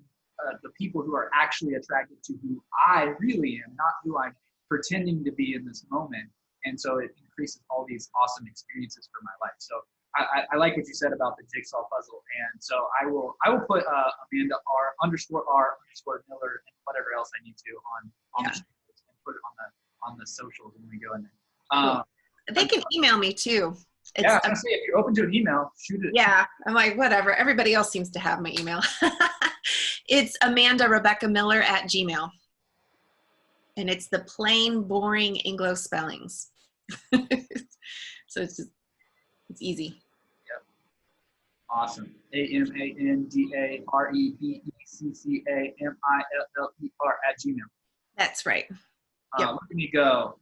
the people who are actually attracted to who I really am, not who I'm pretending to be in this moment. And so it increases all these awesome experiences for my life. So I like what you said about the jigsaw puzzle, and so I will put Amanda R_Miller and whatever else I need to on the show and put it on the socials when we go in there. Cool. They can email me too. Yeah, I was gonna say, if you're open to an email, shoot it. Yeah, I'm like, whatever. Everybody else seems to have my email. It's AmandaRebeccaMiller@gmail.com. And it's the plain, boring Anglo spellings. So it's easy. Yep. Awesome. AmandaRebeccaMiller@gmail. That's right. Yep. Look at me go.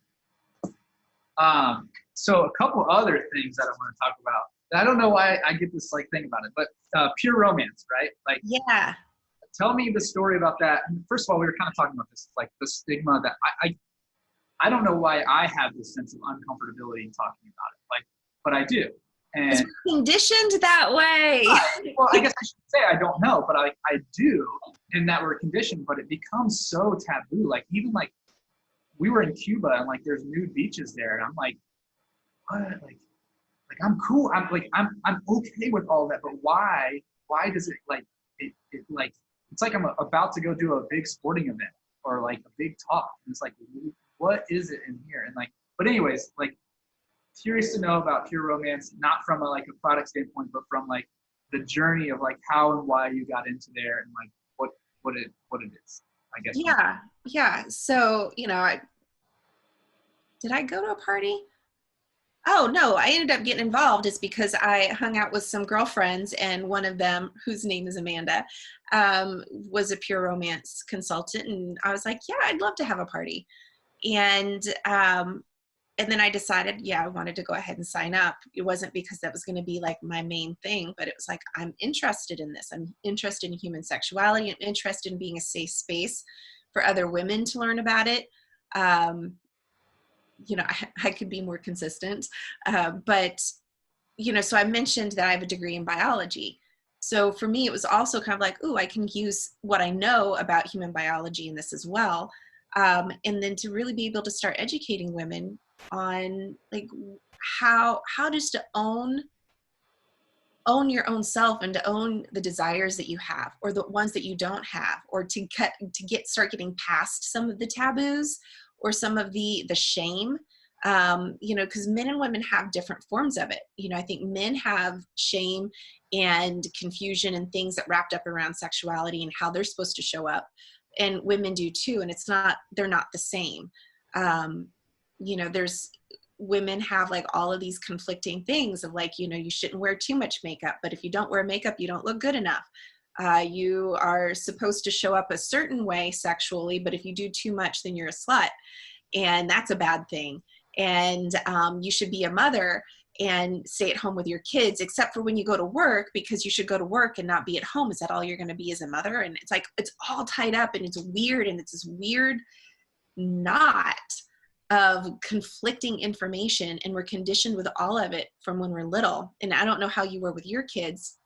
So a couple other things that I want to talk about. I don't know why I get this like thing about it, but pure romance, right? Like, yeah. Tell me the story about that. And first of all, we were kind of talking about this, like the stigma that I don't know why I have this sense of uncomfortability in talking about it, like, but I do. And it's conditioned that way. Well, I guess I should say I don't know, but I do, in that we're conditioned. But it becomes so taboo. Like, even like we were in Cuba and like there's nude beaches there, and I'm like, what? Like I'm cool. I'm okay with all that, but why does it like it like it's like I'm about to go do a big sporting event or like a big talk, and it's like, what is it in here? And like, but anyways, like, curious to know about pure romance, not from a product standpoint, but from like the journey of like how and why you got into there, and like what it is, I guess. Yeah. So, did I go to a party? Oh, no, I ended up getting involved is because I hung out with some girlfriends, and one of them, whose name is Amanda, was a pure romance consultant. And I was like, yeah, I'd love to have a party. And then I decided, yeah, I wanted to go ahead and sign up. It wasn't because that was going to be like my main thing, but it was like, I'm interested in this. I'm interested in human sexuality. I'm interested in being a safe space for other women to learn about it. I could be more consistent, but so I mentioned that I have a degree in biology. So for me, it was also kind of like, ooh, I can use what I know about human biology in this as well. And then to really be able to start educating women on like how just to own your own self, and to own the desires that you have, or the ones that you don't have, or to start getting past some of the taboos or some of the shame, because men and women have different forms of it. I think men have shame and confusion and things that wrapped up around sexuality and how they're supposed to show up. and women do too. And they're not the same. You know, women have like all of these conflicting things of like, you know, you shouldn't wear too much makeup, but if you don't wear makeup, you don't look good enough. You are supposed to show up a certain way sexually, but if you do too much, then you're a slut, and that's a bad thing. And you should be a mother and stay at home with your kids, except for when you go to work, because you should go to work and not be at home. Is that all you're going to be as a mother? And it's like, it's all tied up, and it's weird. And it's this weird knot of conflicting information. And we're conditioned with all of it from when we're little. And I don't know how you were with your kids,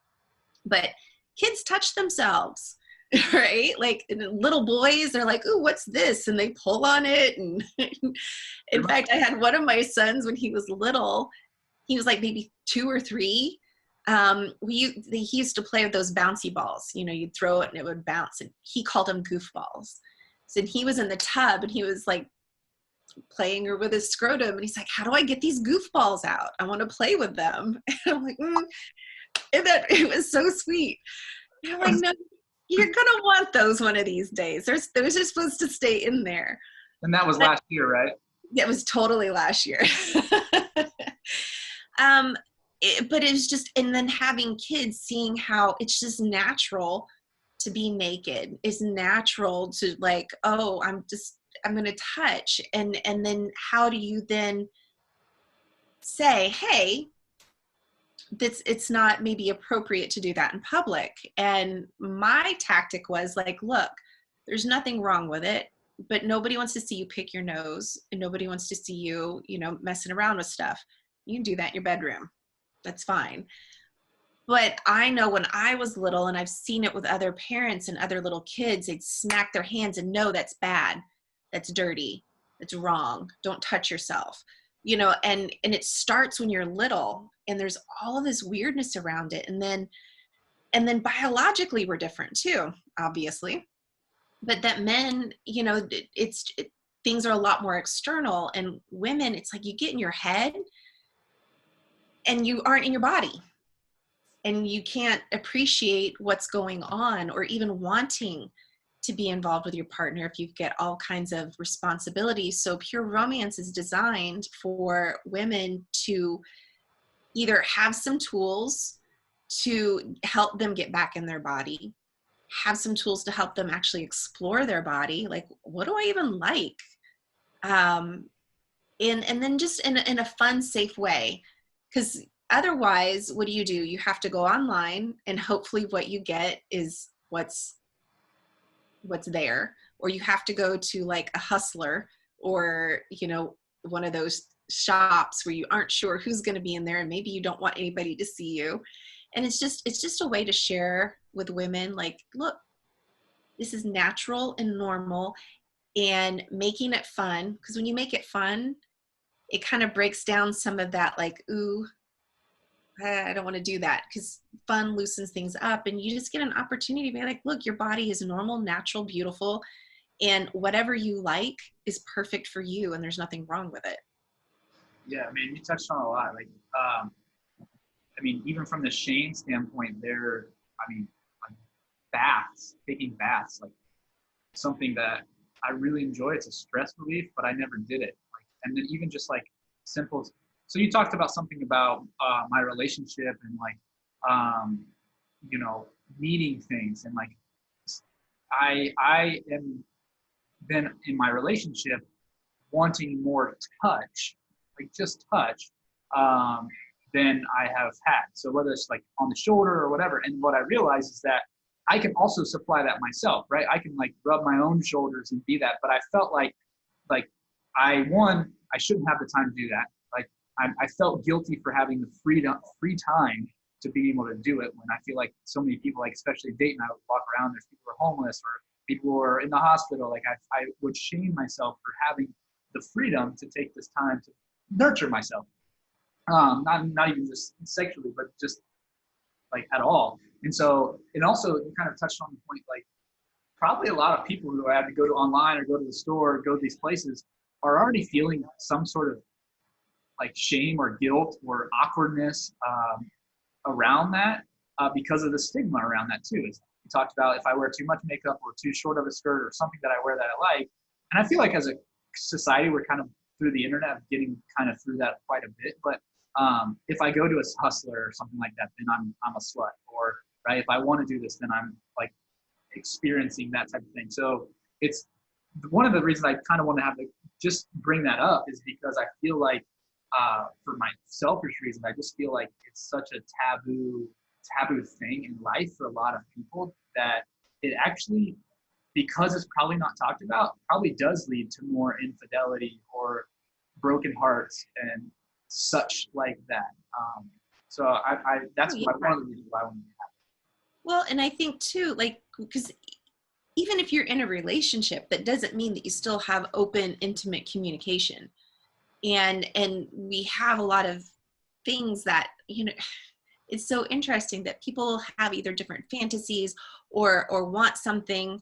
but kids touch themselves, right? Like little boys, they're like, "Ooh, what's this?" And they pull on it. And in fact, I had one of my sons when he was little. He was like maybe 2 or 3. He used to play with those bouncy balls. You know, you'd throw it and it would bounce. And he called them goofballs. So he was in the tub and he was like playing with his scrotum. And he's like, "How do I get these goofballs out? I want to play with them." And I'm like, And it was so sweet. And I'm like, "No, you're going to want those one of these days. Those are supposed to stay in there." And that was last year, right? It was totally last year. But it's just, and then having kids, seeing how it's just natural to be naked. It's natural to like, oh, I'm going to touch. And then how do you then say, hey, it's not maybe appropriate to do that in public? And my tactic was like, look, there's nothing wrong with it, but nobody wants to see you pick your nose, and nobody wants to see you, you know, messing around with stuff. You can do that in your bedroom. That's fine. But I know when I was little, and I've seen it with other parents and other little kids, they'd smack their hands and no, that's bad. That's dirty. That's wrong. Don't touch yourself. You know, and it starts when you're little, and there's all of this weirdness around it. And then biologically we're different too, obviously. But that men, you know, things are a lot more external, and women, it's like you get in your head and you aren't in your body, and you can't appreciate what's going on or even wanting to be involved with your partner if you get all kinds of responsibilities. So pure romance is designed for women to either have some tools to help them get back in their body, have some tools to help them actually explore their body. Like, what do I even like? And then just in a fun, safe way. Because otherwise, what do? You have to go online, and hopefully what you get is what's there. Or you have to go to like a Hustler, or, you know, one of those shops where you aren't sure who's going to be in there, and maybe you don't want anybody to see you. And it's just a way to share with women, like, look, this is natural and normal, and making it fun. Because when you make it fun, it kind of breaks down some of that, like, ooh, I don't want to do that, because fun loosens things up, and you just get an opportunity to be like, look, your body is normal, natural, beautiful, and whatever you like is perfect for you, and there's nothing wrong with it. Yeah, I mean, you touched on a lot. Like, I mean, even from the shame standpoint, like baths, taking baths, like something that I really enjoy. It's a stress relief, but I never did it. Like, and then even just like simple. So you talked about something about my relationship and like, you know, needing things, and like, I am then in my relationship wanting more touch, like just touch, than I have had. So whether it's like on the shoulder or whatever. And what I realize is that I can also supply that myself, right? I can like rub my own shoulders and be that. But I felt like I shouldn't have the time to do that. Like I felt guilty for having the free time to be able to do it, when I feel like so many people, like especially Dayton, I would walk around, there's people who are homeless or people who are in the hospital. Like I would shame myself for having the freedom to take this time to nurture myself. Not even just sexually, but just like at all. And so, and also you kind of touched on the point, like probably a lot of people who have to go to online or go to the store or go to these places are already feeling some sort of like shame or guilt or awkwardness around that, because of the stigma around that too. It's talked about if I wear too much makeup or too short of a skirt or something that I wear that I like. And I feel like as a society, we're kind of through the internet getting kind of through that quite a bit. But if I go to a hustler or something like that, then I'm a slut. Or right, if I want to do this, then I'm like experiencing that type of thing. So it's one of the reasons I kind of want to have to just bring that up is because I feel like for my selfish reasons, I just feel like it's such a taboo thing in life for a lot of people that it actually, because it's probably not talked about, probably does lead to more infidelity or broken hearts and such like that. So that's one of the reasons why I want to do that. Well, and I think too, like, because even if you're in a relationship, that doesn't mean that you still have open, intimate communication. And we have a lot of things that, you know, it's so interesting that people have either different fantasies or want something,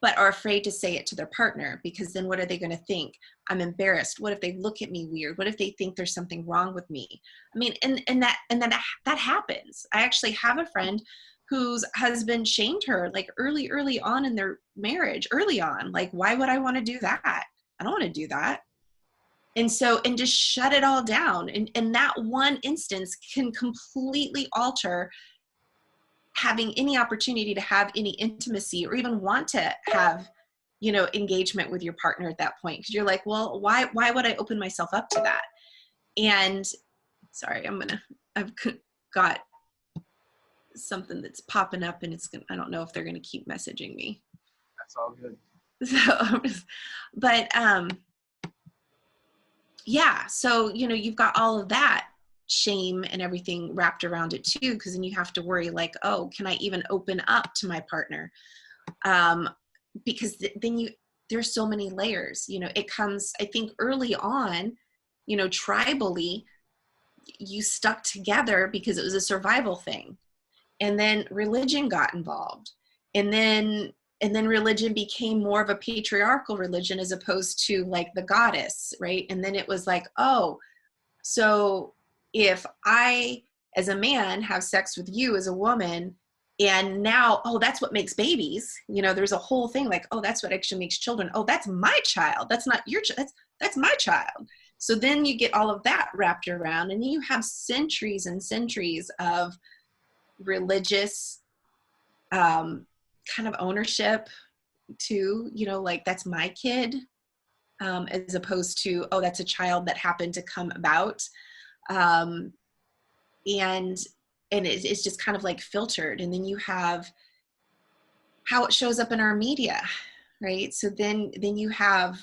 but are afraid to say it to their partner, because then what are they going to think? I'm embarrassed. What if they look at me weird? What if they think there's something wrong with me? I mean, and that happens. I actually have a friend whose husband shamed her like early on in their marriage, early on. Like, why would I want to do that? I don't want to do that. And so, and just shut it all down. And that one instance can completely alter having any opportunity to have any intimacy or even want to have, you know, engagement with your partner at that point. Cause you're like, well, why would I open myself up to that? And sorry, I've got something that's popping up and I don't know if they're going to keep messaging me. That's all good. So, but, yeah, so, you know, you've got all of that shame and everything wrapped around it too, because then you have to worry like, oh, can I even open up to my partner? Because then there's so many layers, you know, it comes, I think early on, you know, tribally, you stuck together because it was a survival thing. And then religion got involved. And then religion became more of a patriarchal religion as opposed to like the goddess, right? And then it was like, oh, so if I, as a man, have sex with you as a woman, and now, oh, that's what makes babies. You know, there's a whole thing like, oh, that's what actually makes children. Oh, that's my child. That's not your child. That's my child. So then you get all of that wrapped around, and you have centuries and centuries of religious kind of ownership to, you know, like that's my kid, as opposed to, oh, that's a child that happened to come about. And it's just kind of like filtered. And then you have how it shows up in our media, right? So then you have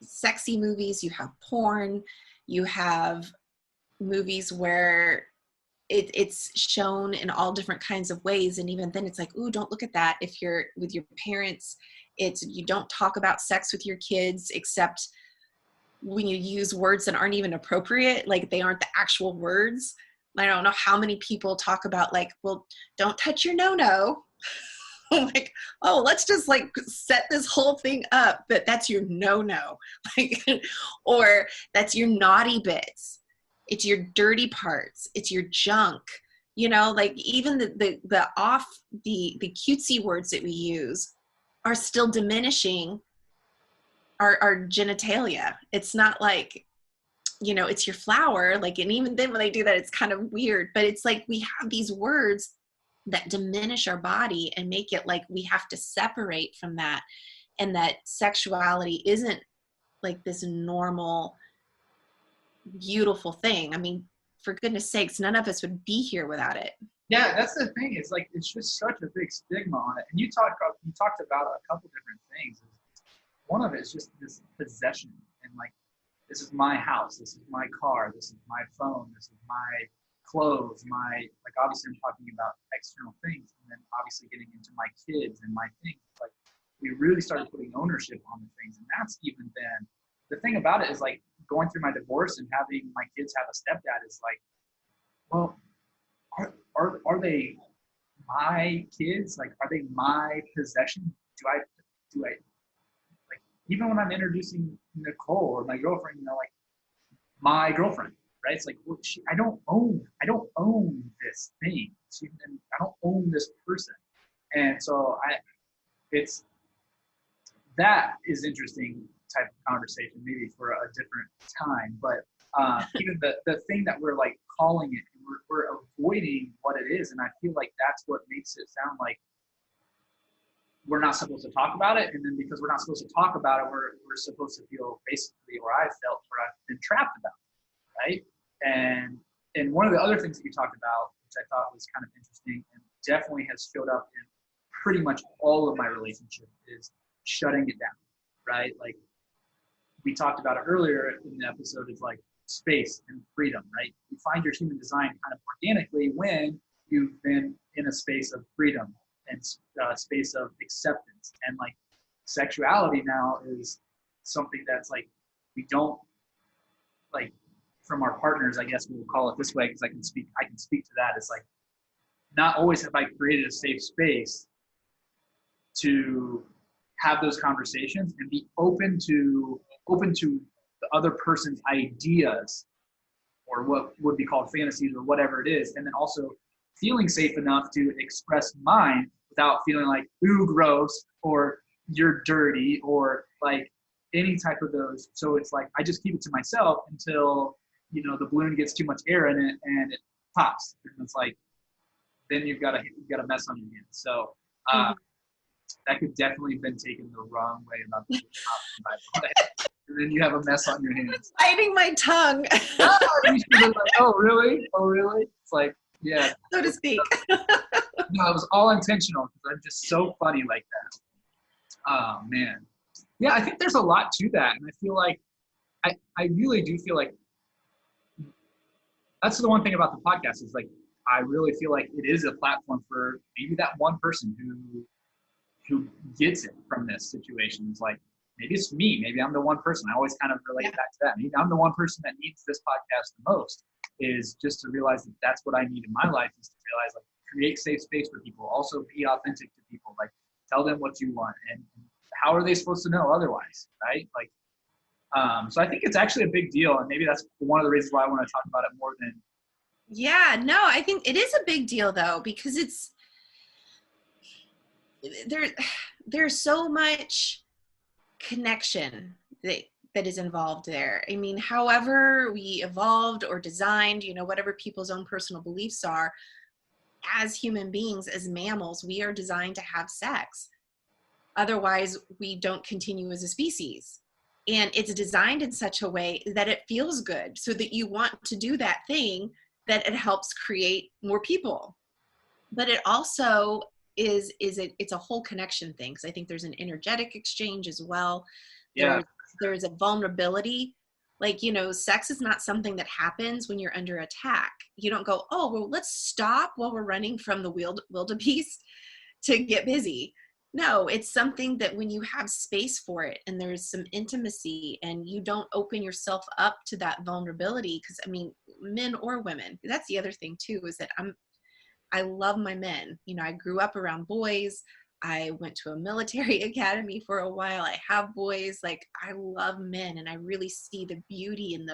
sexy movies, you have porn, you have movies where it's shown in all different kinds of ways. And even then it's like, ooh, don't look at that. If you're with your parents, you don't talk about sex with your kids, except when you use words that aren't even appropriate, like they aren't the actual words. I don't know how many people talk about like, well, don't touch your no-no. Like, oh, let's just like set this whole thing up that that's your no-no. Like, or that's your naughty bits. It's your dirty parts. It's your junk. You know, like even the cutesy words that we use are still diminishing our genitalia. It's not like, you know, it's your flower. Like, and even then when they do that, it's kind of weird, but it's like we have these words that diminish our body and make it like we have to separate from that. And that sexuality isn't like this normal, beautiful thing. I mean, for goodness sakes, none of us would be here without it. Yeah, that's the thing. It's like it's just such a big stigma on it. And you talked about a couple different things. One of it is just this possession and like, this is my house, this is my car, this is my phone, this is my clothes, like obviously I'm talking about external things, and then obviously getting into my kids and my things. Like we really started putting ownership on the things, and that's even been the thing about it is like going through my divorce and having my kids have a stepdad is like, well, are they my kids? Like, are they my possession? Do I like, even when I'm introducing Nicole or my girlfriend, you know, like my girlfriend, right? It's like, well, I don't own this thing. And I don't own this person. And so it's, that is interesting type of conversation, maybe for a different time. But even the thing that we're like calling it, we're avoiding what it is. And I feel like that's what makes it sound like we're not supposed to talk about it. And then because we're not supposed to talk about it, we're supposed to feel basically where I felt, where I've been trapped about it, right? And one of the other things that you talked about, which I thought was kind of interesting and definitely has showed up in pretty much all of my relationships, is shutting it down, right? Like we talked about it earlier in the episode, is like space and freedom, right? You find your human design kind of organically when you've been in a space of freedom and space of acceptance. And like sexuality now is something that's like, we don't like, from our partners, I guess we'll call it this way, because I can speak to that. It's like, not always have I created a safe space to have those conversations and be open to the other person's ideas, or what would be called fantasies, or whatever it is. And then also feeling safe enough to express mine without feeling like, ooh, gross, or you're dirty, or like any type of those. So it's like, I just keep it to myself until, you know, the balloon gets too much air in it and it pops. And it's like, then you've got a mess on your hands. So that could definitely have been taken the wrong way about the and then you have a mess on your hands. Biting my tongue. Oh, you should have been like, oh really? Oh really? It's like, yeah. So to speak. No, it was all intentional, because I'm just so funny like that. Oh man. Yeah, I think there's a lot to that. And I feel like, I really do feel like, that's the one thing about the podcast, is like, I really feel like it is a platform for maybe that one person who gets it from this situation. It's like, maybe it's me, maybe I'm the one person. I always kind of relate back to that. Maybe I'm the one person that needs this podcast the most, is just to realize that that's what I need in my life, is to realize, like, create safe space for people, also be authentic to people, like tell them what you want, and how are they supposed to know otherwise, right? Like, so I think it's actually a big deal, and maybe that's one of the reasons why I want to talk about it more than. Yeah, no, I think it is a big deal though, because there's so much connection that is involved there. I mean, however we evolved or designed, you know, whatever people's own personal beliefs are, as human beings, as mammals, we are designed to have sex. Otherwise, we don't continue as a species. And it's designed in such a way that it feels good, so that you want to do that thing, that it helps create more people. But it also it's a whole connection thing, because I think there's an energetic exchange as well. Yeah. There's a vulnerability. Like, you know, sex is not something that happens when you're under attack. You don't go, oh, well, let's stop while we're running from the wildebeest to get busy. No, it's something that when you have space for it, and there's some intimacy, and you don't open yourself up to that vulnerability. Because I mean, men or women, that's the other thing too, is that I love my men. You know, I grew up around boys. I went to a military academy for a while. I have boys. Like, I love men, and I really see the beauty and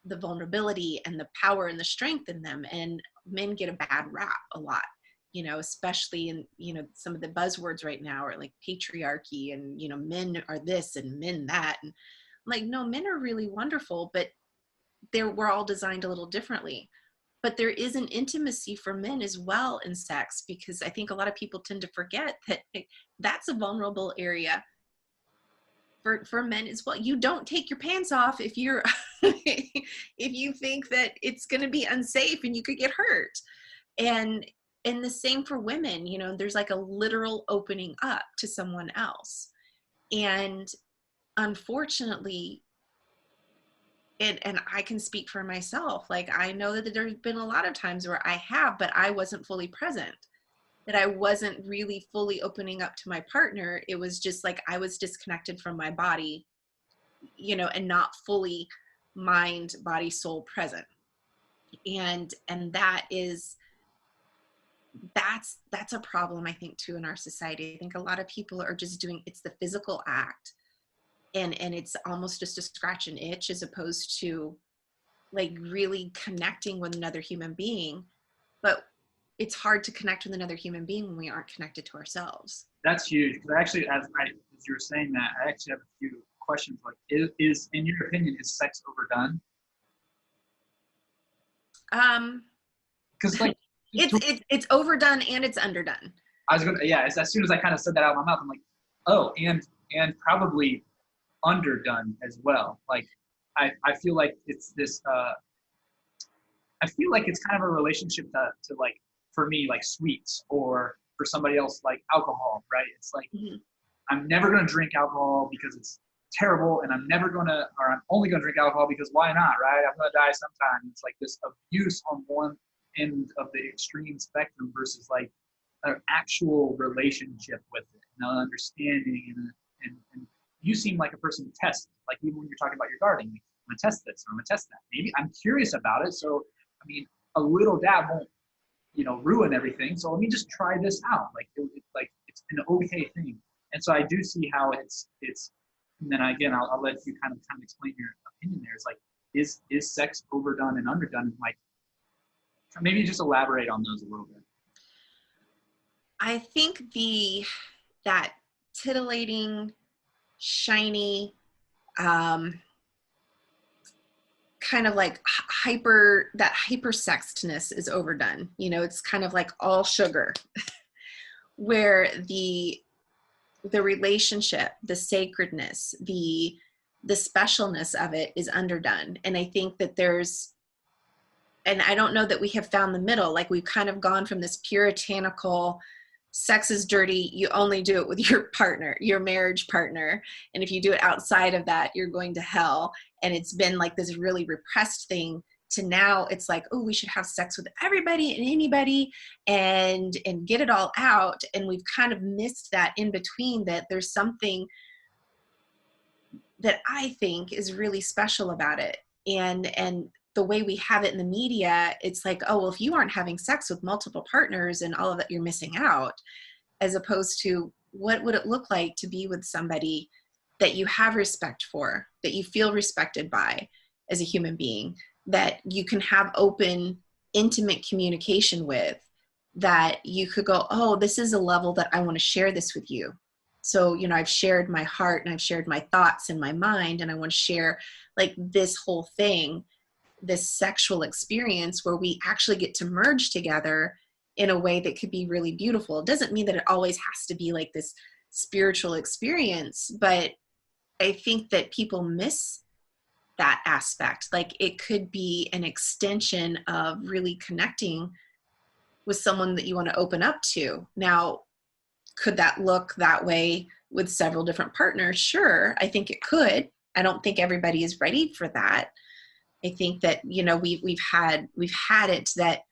the vulnerability and the power and the strength in them. And men get a bad rap a lot, you know, especially in, you know, some of the buzzwords right now are like patriarchy, and, you know, men are this and men that. And like, no, men are really wonderful, but we're all designed a little differently. But there is an intimacy for men as well in sex, because I think a lot of people tend to forget that that's a vulnerable area for men as well. You don't take your pants off if you're if you think that it's going to be unsafe and you could get hurt. And the same for women. You know, there's like a literal opening up to someone else. And unfortunately, and I can speak for myself, like, I know that there's been a lot of times where I have, but I wasn't fully present, that I wasn't really fully opening up to my partner. It was just like I was disconnected from my body, you know, and not fully mind, body, soul present. And that's a problem, I think, too, in our society. I think a lot of people are just doing, it's the physical act, and it's almost just to scratch an itch, as opposed to like really connecting with another human being, but it's hard to connect with another human being when we aren't connected to ourselves. That's huge. Because actually, as you were saying that, I actually have a few questions. Like, is in your opinion, is sex overdone? Um, Because like, it's overdone and it's underdone. I was gonna, yeah. As soon as I kind of said that out of my mouth, I'm like, oh, and probably underdone as well. Like, I feel like it's this. I feel like it's kind of a relationship to like, for me, like sweets, or for somebody else like alcohol, right? It's like, Mm-hmm. I'm never going to drink alcohol because it's terrible, and I'm only going to drink alcohol because why not, right? I'm going to die sometime. It's like this abuse on one end of the extreme spectrum versus like an actual relationship with it, and an understanding, and you seem like a person to test. Like, even when you're talking about your gardening, like, I'm going to test this, or I'm going to test that. Maybe I'm curious about it, so I mean, a little dab won't, ruin everything. So let me just try this out. Like, it's an okay thing. And so I do see how it's. And then again, I'll let you kind of explain your opinion there. It's like, is sex overdone and underdone? Like, maybe just elaborate on those a little bit. I think that titillating, shiny, kind of like hypersexedness is overdone. It's kind of like all sugar, where the relationship, the sacredness, the specialness of it is underdone. And I think that and I don't know that we have found the middle. Like, we've kind of gone from this puritanical, sex is dirty, you only do it with your partner, your marriage partner, and if you do it outside of that, you're going to hell. And it's been like this really repressed thing, to now it's like, oh, we should have sex with everybody and anybody, and get it all out. And we've kind of missed that in between, that there's something that I think is really special about it. And the way we have it in the media, it's like, oh, well, if you aren't having sex with multiple partners and all of that, you're missing out. As opposed to, what would it look like to be with somebody that you have respect for, that you feel respected by as a human being, that you can have open, intimate communication with, that you could go, oh, this is a level that I want to share this with you. So, I've shared my heart and I've shared my thoughts and my mind, and I want to share like this whole thing, this sexual experience where we actually get to merge together in a way that could be really beautiful. It doesn't mean that it always has to be like this spiritual experience, but I think that people miss that aspect. Like, it could be an extension of really connecting with someone that you want to open up to. Now, could that look that way with several different partners? Sure, I think it could. I don't think everybody is ready for that. I think that, we've had it that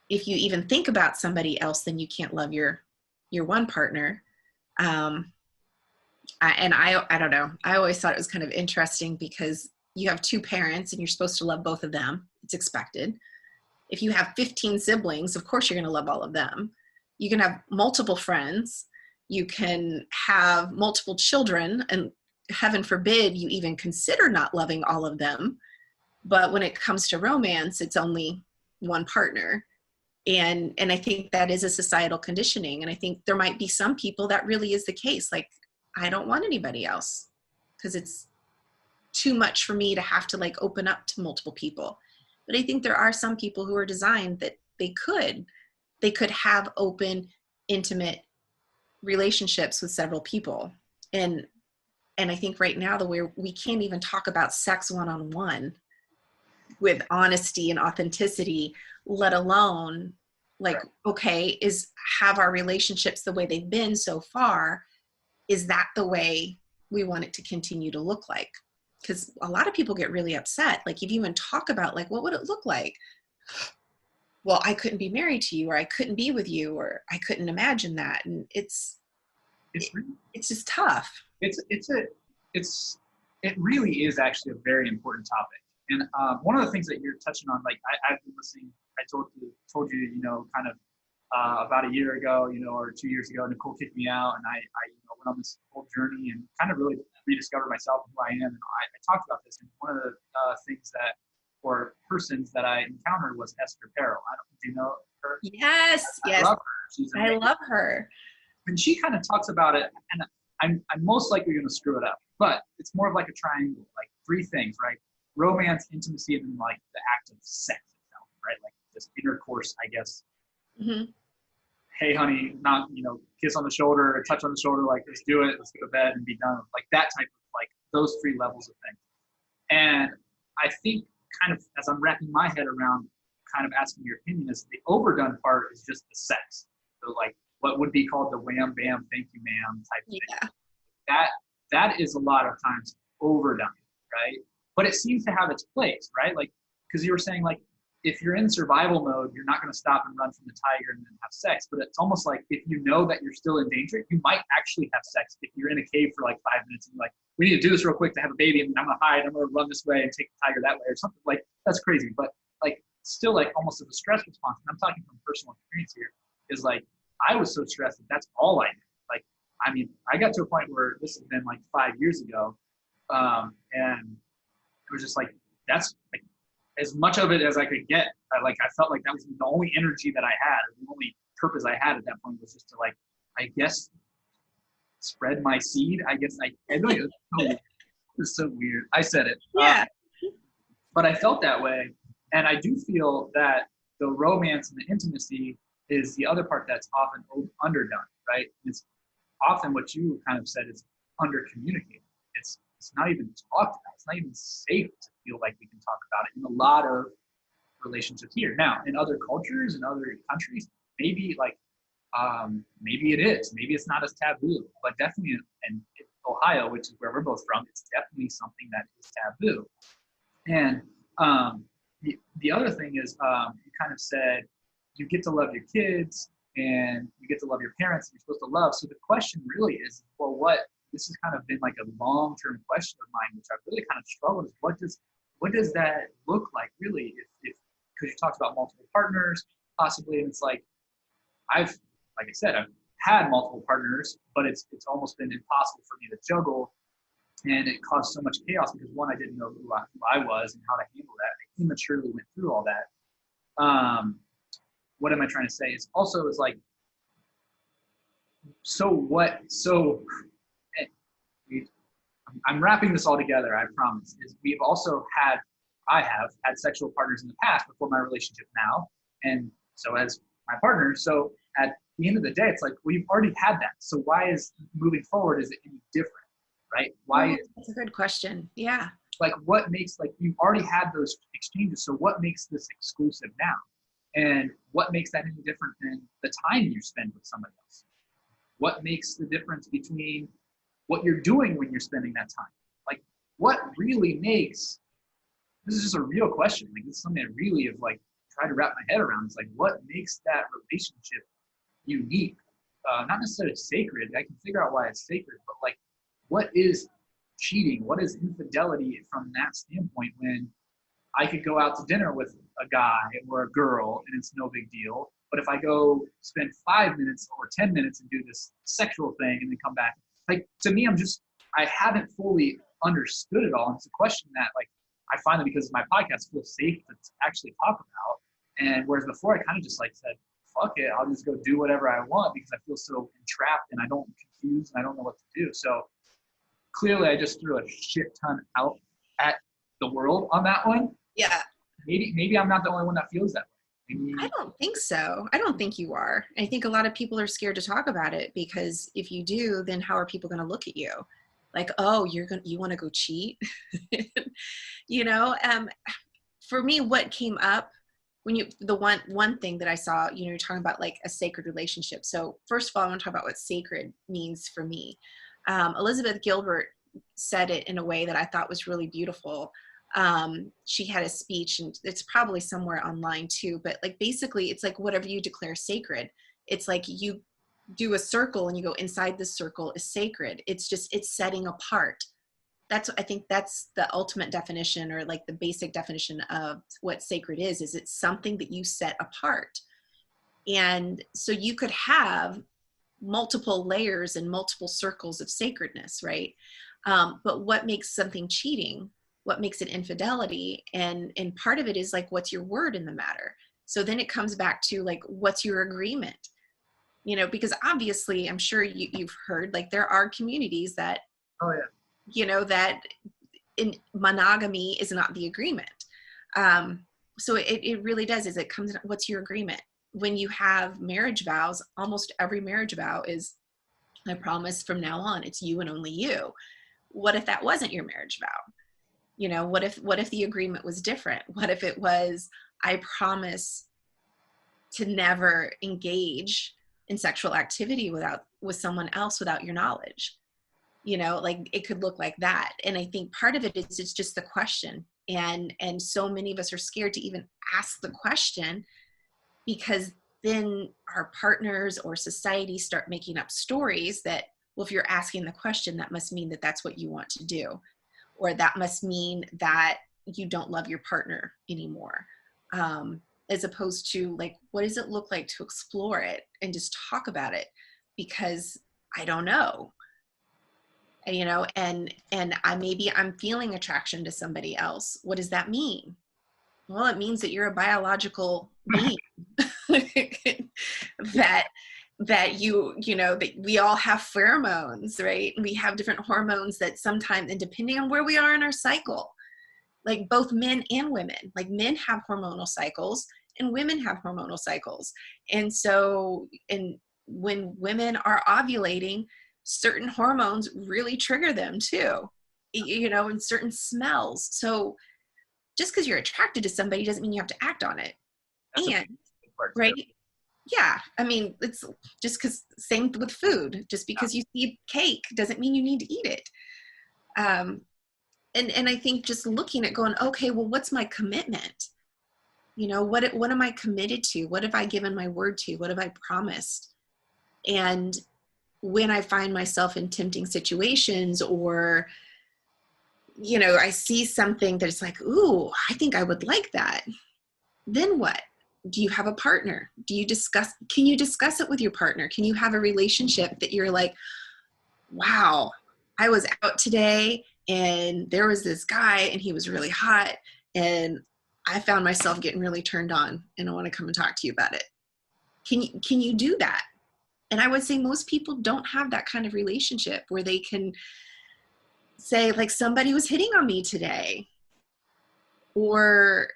if you even think about somebody else, then you can't love your one partner. I don't know. I always thought it was kind of interesting, because you have two parents and you're supposed to love both of them. It's expected. If you have 15 siblings, of course you're going to love all of them. You can have multiple friends. You can have multiple children, and heaven forbid you even consider not loving all of them. But when it comes to romance, it's only one partner. And I think that is a societal conditioning. And I think there might be some people that really is the case. Like, I don't want anybody else, because it's too much for me to have to like open up to multiple people. But I think there are some people who are designed that they could have open, intimate relationships with several people. And I think right now, the way we can't even talk about sex one-on-one with honesty and authenticity, let alone like, okay, have our relationships the way they've been so far, is that the way we want it to continue to look like? Because a lot of people get really upset. Like, if you even talk about like, what would it look like? Well, I couldn't be married to you, or I couldn't be with you, or I couldn't imagine that. And it's just tough. It really is actually a very important topic. And one of the things that you're touching on, like, I've been listening. I told you, kind of about a year ago, or 2 years ago, Nicole kicked me out, and I went on this whole journey and kind of really rediscovered myself and who I am. And I talked about this, and one of the things that or persons that I encountered was Esther Perel. Do you know her? Yes, I yes. love her. She's I amazing. love her. And she kind of talks about it, and I'm most likely going to screw it up, but it's more of like a triangle, like three things, right? Romance, intimacy, and then like the act of sex itself, right? Like this intercourse, I guess. Mm-hmm. Hey, honey, not, kiss on the shoulder, touch on the shoulder, like, let's do it, let's go to bed and be done. Like that type of, like, those three levels of things. And I think kind of as I'm wrapping my head around kind of asking your opinion is the overdone part is just the sex. So like what would be called the wham, bam, thank you, ma'am type of thing. That is a lot of times overdone, right? But it seems to have its place, right? Like, because you were saying like, if you're in survival mode, you're not going to stop and run from the tiger and then have sex. But it's almost like if you know that you're still in danger, you might actually have sex if you're in a cave for like 5 minutes and you're like, we need to do this real quick to have a baby, and I'm going to hide, I'm going to run this way and take the tiger that way or something. Like, that's crazy. But like, still like almost as a stress response, and I'm talking from personal experience here, is like, I was so stressed that that's all I did. Like, I mean, I got to a point where this has been like 5 years ago, and it was just like, that's like, as much of it as I could get. I felt like that was the only energy that I had, or the only purpose I had at that point was just to like, I guess, spread my seed. I guess I know it was so weird. I said it. Yeah. But I felt that way. And I do feel that the romance and the intimacy is the other part that's often underdone, right? It's often what you kind of said is under communicated. It's not even talked about. It's not even safe to feel like we can talk about it in a lot of relationships here. Now, in other cultures and other countries, maybe like maybe it is. Maybe it's not as taboo, but definitely in Ohio, which is where we're both from, it's definitely something that is taboo. And the other thing is, you kind of said you get to love your kids and you get to love your parents, and you're supposed to love. So the question really is, well, this has kind of been like a long-term question of mine, which I've really kind of struggled with. What does that look like really? If because you talked about multiple partners possibly, and it's like like I said, I've had multiple partners, but it's almost been impossible for me to juggle, and it caused so much chaos because one, I didn't know who I was and how to handle that. I immaturely went through all that. What am I trying to say? It's also is like, so what? So I'm wrapping this all together, I promise, is I have had sexual partners in the past before my relationship now, and so has my partner. So at the end of the day, it's like, we've already had that. So why is moving forward, is it any different, right? That's a good question. Yeah. Like what makes, like you've already had those exchanges. So what makes this exclusive now? And what makes that any different than the time you spend with somebody else? What makes the difference between what you're doing when you're spending that time? Like what really makes, this is just a real question. Like this is something I really have like tried to wrap my head around. It's like, what makes that relationship unique? Not necessarily sacred. I can figure out why it's sacred, but like, what is cheating? What is infidelity from that standpoint, when I could go out to dinner with a guy or a girl and it's no big deal. But if I go spend 5 minutes or 10 minutes and do this sexual thing and then come back, like to me, I haven't fully understood it all. And it's a question that like, I find that because of my podcast, feel safe to actually talk about. And whereas before I kind of just like said, fuck it, I'll just go do whatever I want because I feel so entrapped and I don't confused and I don't know what to do. So clearly I just threw a shit ton out at the world on that one. Yeah. Maybe I'm not the only one that feels that way. I don't think so. I don't think you are. I think a lot of people are scared to talk about it because if you do, then how are people going to look at you? Like, oh, you want to go cheat? For me, what came up when the one thing that I saw, you're talking about like a sacred relationship. So first of all, I want to talk about what sacred means for me. Elizabeth Gilbert said it in a way that I thought was really beautiful. She had a speech, and it's probably somewhere online too, but like basically it's like whatever you declare sacred, it's like you do a circle and you go inside the circle is sacred. It's setting apart. I think that's the ultimate definition, or like the basic definition of what sacred is it's something that you set apart. And so you could have multiple layers and multiple circles of sacredness, right? But what makes something cheating what makes it infidelity. And part of it is like, what's your word in the matter? So then it comes back to like, what's your agreement? You know, because obviously I'm sure you've heard, like, there are communities that, Oh yeah. you know, that in monogamy is not the agreement. So it really does, is it comes, what's your agreement? When you have marriage vows, almost every marriage vow is, I promise from now on, it's you and only you. What if that wasn't your marriage vow? You know, what if the agreement was different? What if it was, I promise to never engage in sexual activity with someone else without your knowledge? You know, like, it could look like that. And I think part of it is, it's just the question. And so many of us are scared to even ask the question, because then our partners or society start making up stories that, well, if you're asking the question, that must mean that that's what you want to do, or that must mean that you don't love your partner anymore. As opposed to, like, what does it look like to explore it and just talk about it? Because I don't know, you know, and I'm feeling attraction to somebody else. What does that mean? Well, it means that you're a biological being. that you know, that we all have pheromones, right? We have different hormones that sometimes, and depending on where we are in our cycle, like both men and women, like men have hormonal cycles and women have hormonal cycles. And so, and when women are ovulating, certain hormones really trigger them too, you know, and certain smells. So just because you're attracted to somebody doesn't mean you have to act on it. That's a And big part too. right, yeah, I mean, it's just because, same with food, just because you see cake doesn't mean you need to eat it. And I think just looking at going, okay, well, what's my commitment? You know, what am I committed to? What have I given my word to? What have I promised? And when I find myself in tempting situations, or, you know, I see something that's like, ooh, I think I would like that. Then what? Do you have a partner? Can you discuss it with your partner? Can you have a relationship that you're like, wow, I was out today and there was this guy and he was really hot and I found myself getting really turned on and I want to come and talk to you about it. Can you do that? And I would say most people don't have that kind of relationship where they can say, like, somebody was hitting on me today, or,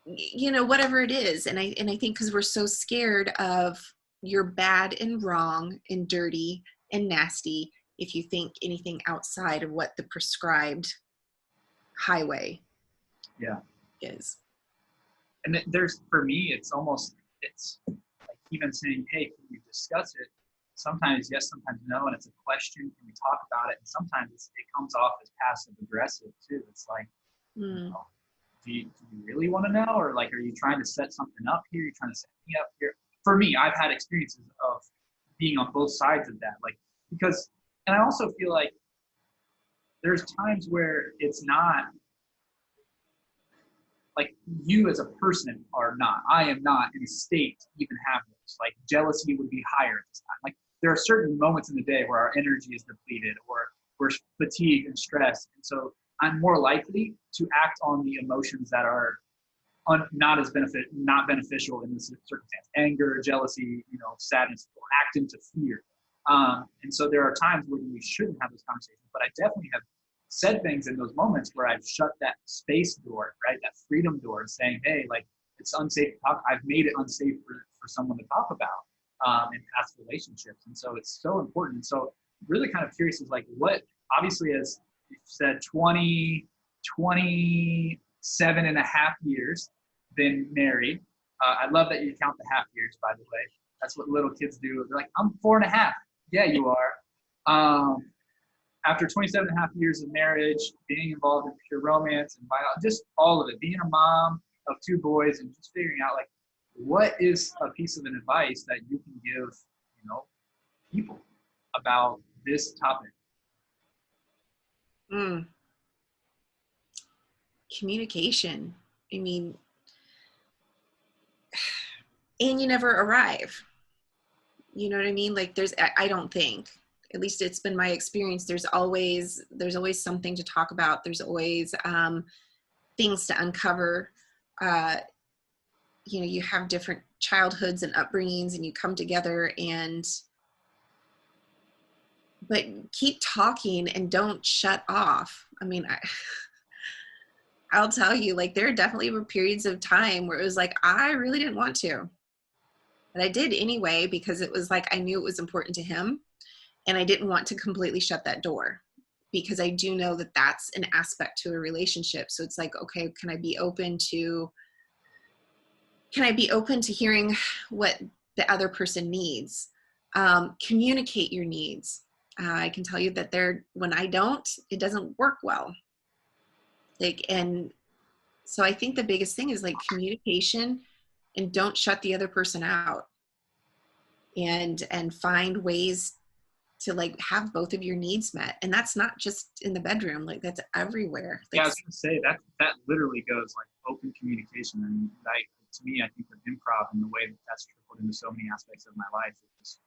you know, whatever it is. And I think because we're so scared of, you're bad and wrong and dirty and nasty if you think anything outside of what the prescribed highway Yeah. is. And there's, for me, it's like even saying, hey, can you discuss it? Sometimes yes, sometimes no, and it's a question. Can we talk about it? And sometimes it comes off as passive aggressive too. It's like, you know, do you really want to know, or like, are you trying to set something up here? You're trying to set me up here. For me, I've had experiences of being on both sides of that, like, because, and I also feel like there's times where it's not like you as a person are not. I am not in a state to even have those. Like, jealousy would be higher at this time. Like, there are certain moments in the day where our energy is depleted, or we're fatigued and stressed, and so I'm more likely to act on the emotions that are not beneficial in this circumstance. Anger, jealousy, you know, sadness will act into fear. And so there are times when we shouldn't have this conversation, but I definitely have said things in those moments where I've shut that space door, right? That freedom door, saying, hey, like, it's unsafe to talk. I've made it unsafe for someone to talk about in past relationships. And so it's so important. And so really kind of curious is like, what, obviously, as you said, 27 and a half years been married. I love that you count the half years, by the way. That's what little kids do. They're like, I'm 4.5. Yeah, you are. After 27 and a half years of marriage, being involved in pure romance and just all of it, being a mom of 2 boys, and just figuring out, like, what is a piece of advice that you can give, you know, people about this topic? Communication. I mean, and you never arrive. You know what I mean? Like, I don't think, at least it's been my experience, there's always something to talk about. There's always things to uncover. You know, you have different childhoods and upbringings, and you come together, but keep talking and don't shut off. I mean, I'll tell you, like, there definitely were periods of time where it was like, I really didn't want to, but I did anyway, because it was like, I knew it was important to him, and I didn't want to completely shut that door, because I do know that that's an aspect to a relationship. So it's like, okay, can I be open to hearing what the other person needs? Communicate your needs. I can tell you that when I don't, it doesn't work well. Like, and so I think the biggest thing is like communication, and don't shut the other person out, and find ways to like have both of your needs met. And that's not just in the bedroom, like that's everywhere. Like, Yeah, I was gonna say that literally goes like open communication. And like, to me, I think of improv and the way that that's trickled into so many aspects of my life is,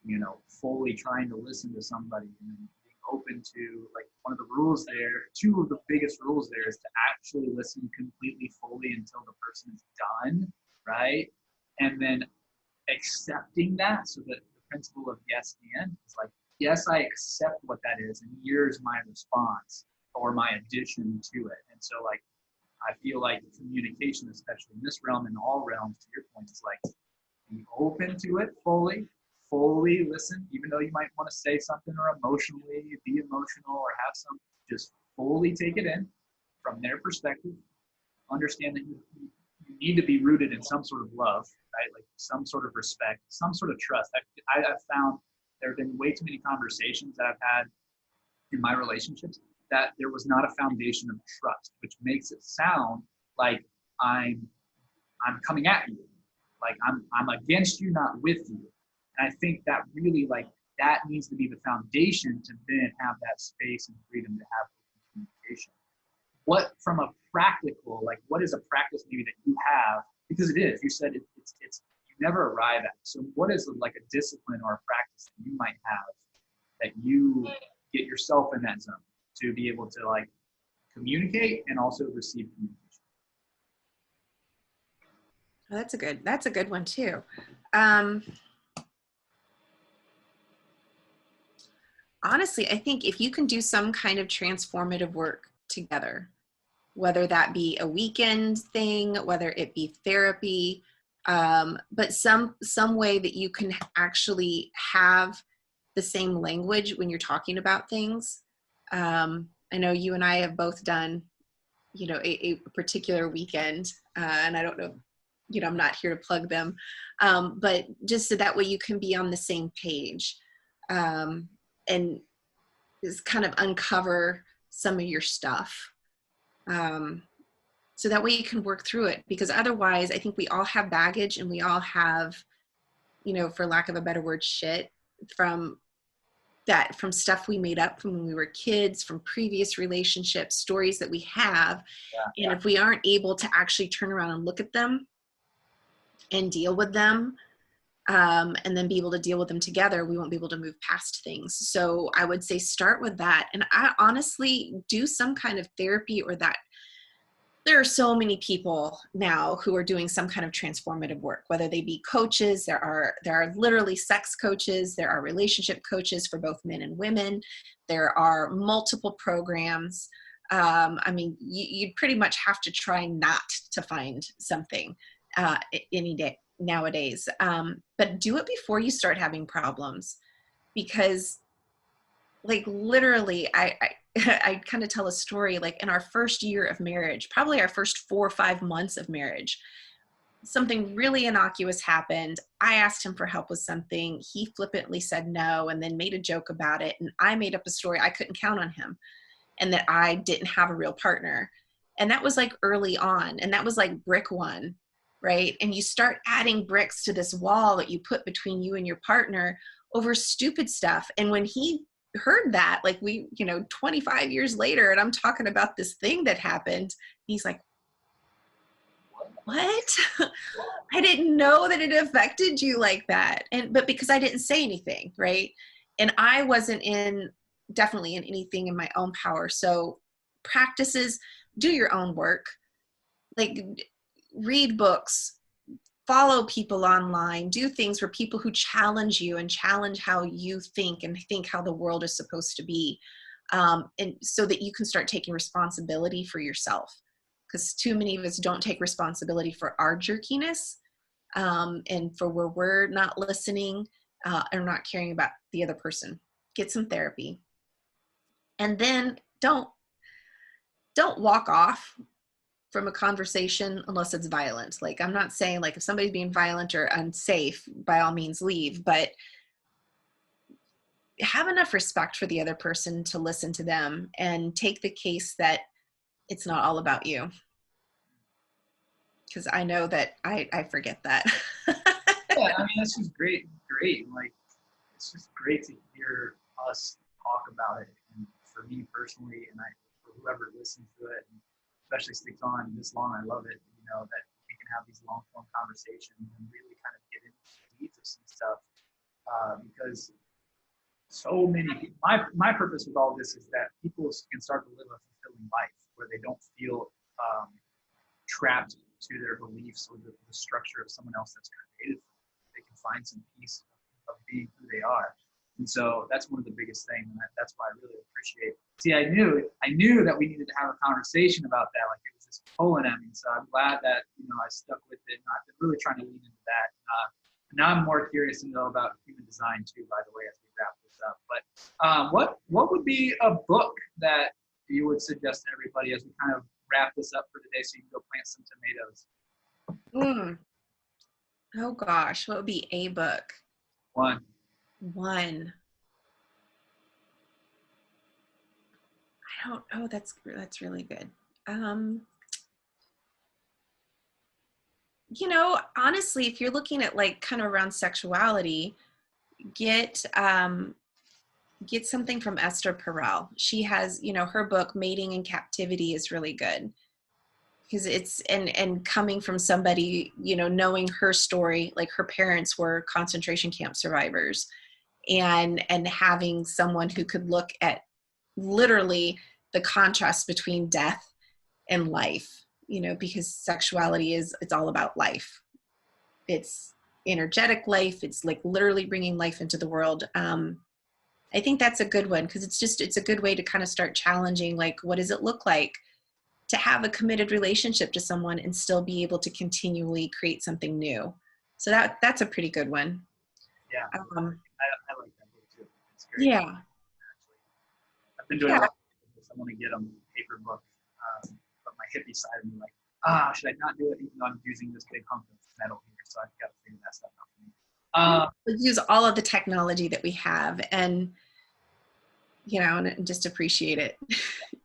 you know, fully trying to listen to somebody and being open to, like, one of the rules there, two of the biggest rules there is to actually listen completely fully until the person is done, right? And then accepting that, so that the principle of yes and is like, yes, I accept what that is, and here's my response or my addition to it. And so, like, I feel like communication, especially in this realm and all realms, to your point, is like, be open to it fully listen, even though you might want to say something or be emotional or have some, just fully take it in from their perspective. Understand that you need to be rooted in some sort of love, right? Like some sort of respect, some sort of trust. I've found there have been way too many conversations that I've had in my relationships that there was not a foundation of trust, which makes it sound like I'm coming at you, like I'm against you, not with you. And I think that really, like, that needs to be the foundation to then have that space and freedom to have communication. What, from a practical, like, what is a practice maybe that you have? Because it is, you said it's you never arrive at. So what is like a discipline or a practice that you might have that you get yourself in that zone to be able to, like, communicate and also receive communication? oh, that's a good one too. Honestly, I think if you can do some kind of transformative work together, whether that be a weekend thing, whether it be therapy, but some way that you can actually have the same language when you're talking about things. I know you and I have both done, you know, a particular weekend, and I don't know, you know, I'm not here to plug them, but just so that way you can be on the same page, and just kind of uncover some of your stuff. So that way you can work through it, because otherwise I think we all have baggage, and we all have, you know, for lack of a better word, shit from stuff we made up from when we were kids, from previous relationships, stories that we have. Yeah. And if we aren't able to actually turn around and look at them and deal with them, and then be able to deal with them together, we won't be able to move past things. So I would say start with that. And I honestly do some kind of therapy, or that. There are so many people now who are doing some kind of transformative work, whether they be coaches. There are literally sex coaches. There are relationship coaches for both men and women. There are multiple programs. I mean, you pretty much have to try not to find something any day nowadays. But do it before you start having problems, because, like, literally, I kind of tell a story, like, in our first year of marriage, probably our first 4 or 5 months of marriage, something really innocuous happened. I asked him for help with something. He flippantly said no, and then made a joke about it. And I made up a story. I couldn't count on him, and that I didn't have a real partner. And that was like early on. And that was like brick one, right? And you start adding bricks to this wall that you put between you and your partner over stupid stuff. And when he heard that, like, 25 years later, and I'm talking about this thing that happened, he's like, what? I didn't know that it affected you like that. But because I didn't say anything, right? and I wasn't definitely in anything in my own power. So practices, do your own work, like read books, follow people online, do things where people who challenge you and challenge how you think and think how the world is supposed to be. And so that you can start taking responsibility for yourself. Because too many of us don't take responsibility for our jerkiness, and for where we're not listening, or not caring about the other person. Get some therapy. And then don't walk off from a conversation unless it's violent. Like, I'm not saying like if somebody's being violent or unsafe, by all means leave, but have enough respect for the other person to listen to them and take the case that it's not all about you. Because I know that I forget that. Yeah, I mean, that's just great. Like, it's just great to hear us talk about it. And for me personally, and for whoever listens to it, and especially sticks on this long, I love it. You know, that we can have these long form conversations and really kind of get into the weeds of some stuff. Because so many people, my purpose with all this is that people can start to live a fulfilling life where they don't feel trapped to their beliefs or the structure of someone else that's created. They can find some peace of being who they are. And so that's one of the biggest things, and that's why I really appreciate. See, I knew that we needed to have a conversation about that. Like, it was just pulling at me. So I'm glad that I stuck with it. And I've been really trying to lean into that. Now I'm more curious to know about human design too. By the way, as we wrap this up, but what would be a book that you would suggest to everybody as we kind of wrap this up for today, so you can go plant some tomatoes? Oh gosh, what would be a book? One. I don't know. That's really good. Honestly, if you're looking at like kind of around sexuality, get something from Esther Perel. She has, her book Mating in Captivity is really good, because it's and coming from somebody, knowing her story, like her parents were concentration camp survivors, and having someone who could look at literally the contrast between death and life, because sexuality it's all about life. It's energetic life. It's like literally bringing life into the world. I think that's a good one, because it's a good way to kind of start challenging, like, what does it look like to have a committed relationship to someone and still be able to continually create something new? So that's a pretty good one. Yeah, I like that book too. It's great. Yeah. Actually, I've been doing a lot of this. I want to get them paper book, but my hippie side of me like, should I not do it, even though I'm using this big hunk of metal here? So I've got to figure that stuff out for me. Use all of the technology that we have, and and just appreciate it.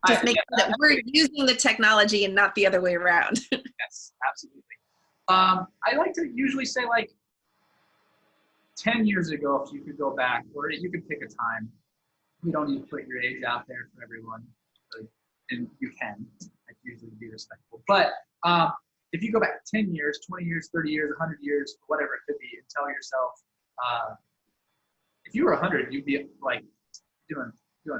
Just make sure that we're using the technology and not the other way around. Yes, absolutely. I like to usually say, like, 10 years ago, if you could go back, or you could pick a time. You don't need to put your age out there for everyone, and you can. I usually be respectful. But if you go back 10 years, 20 years, 30 years, 100 years, whatever it could be, and tell yourself, if you were 100, you'd be like doing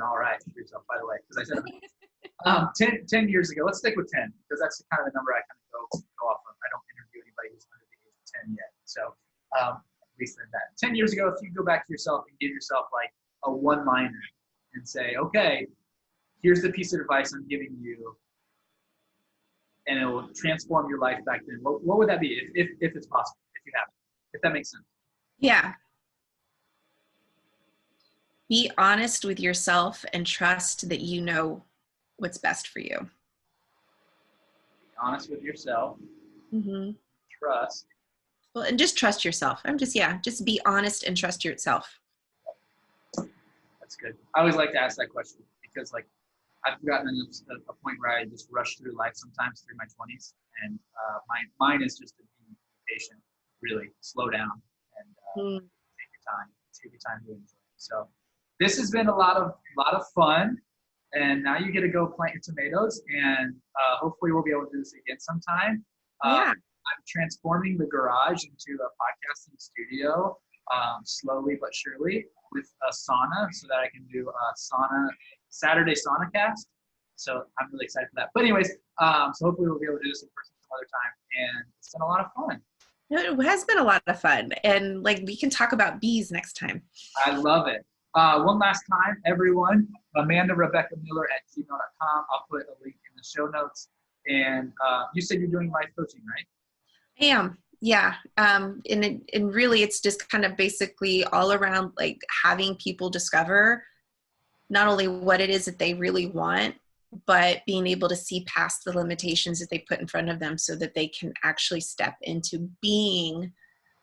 all right for yourself, by the way, because I said 10 years ago. Let's stick with 10, because that's the kind of the number I kind of go off of. I don't interview anybody who's under the age of 10 yet. So at least than that. 10 years ago, if you go back to yourself and give yourself like a one-liner and say, okay, here's the piece of advice I'm giving you, and it will transform your life back then, what would that be, if it's possible, if you have it, if that makes sense? Yeah. Be honest with yourself and trust that you know what's best for you. Be honest with yourself. Mm-hmm. Trust. Well, and just trust yourself. Just be honest and trust yourself. That's good. I always like to ask that question, because like I've gotten to a point where I just rush through life sometimes through my 20s, and mine is just to be patient, really slow down, and take your time to enjoy it. So this has been a lot of fun, and now you get to go plant your tomatoes, and hopefully we'll be able to do this again sometime. Yeah. I'm transforming the garage into a podcasting studio, slowly but surely. with a sauna so that I can do a Saturday sauna cast. So I'm really excited for that. But anyways, so hopefully we'll be able to do this in person some other time. And it's been a lot of fun. It has been a lot of fun. And like, we can talk about bees next time. I love it. One last time, everyone, AmandaRebeccaMiller@gmail.com. I'll put a link in the show notes. And you said you're doing life coaching, right? I am. Yeah. And really, it's just kind of basically all around like having people discover not only what it is that they really want, but being able to see past the limitations that they put in front of them so that they can actually step into being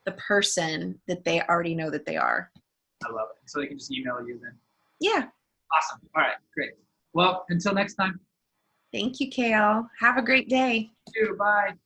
the person that they already know that they are. I love it. So they can just email you then. Yeah. Awesome. All right, great. Well, until next time. Thank you, Kale. Have a great day. You too. Bye.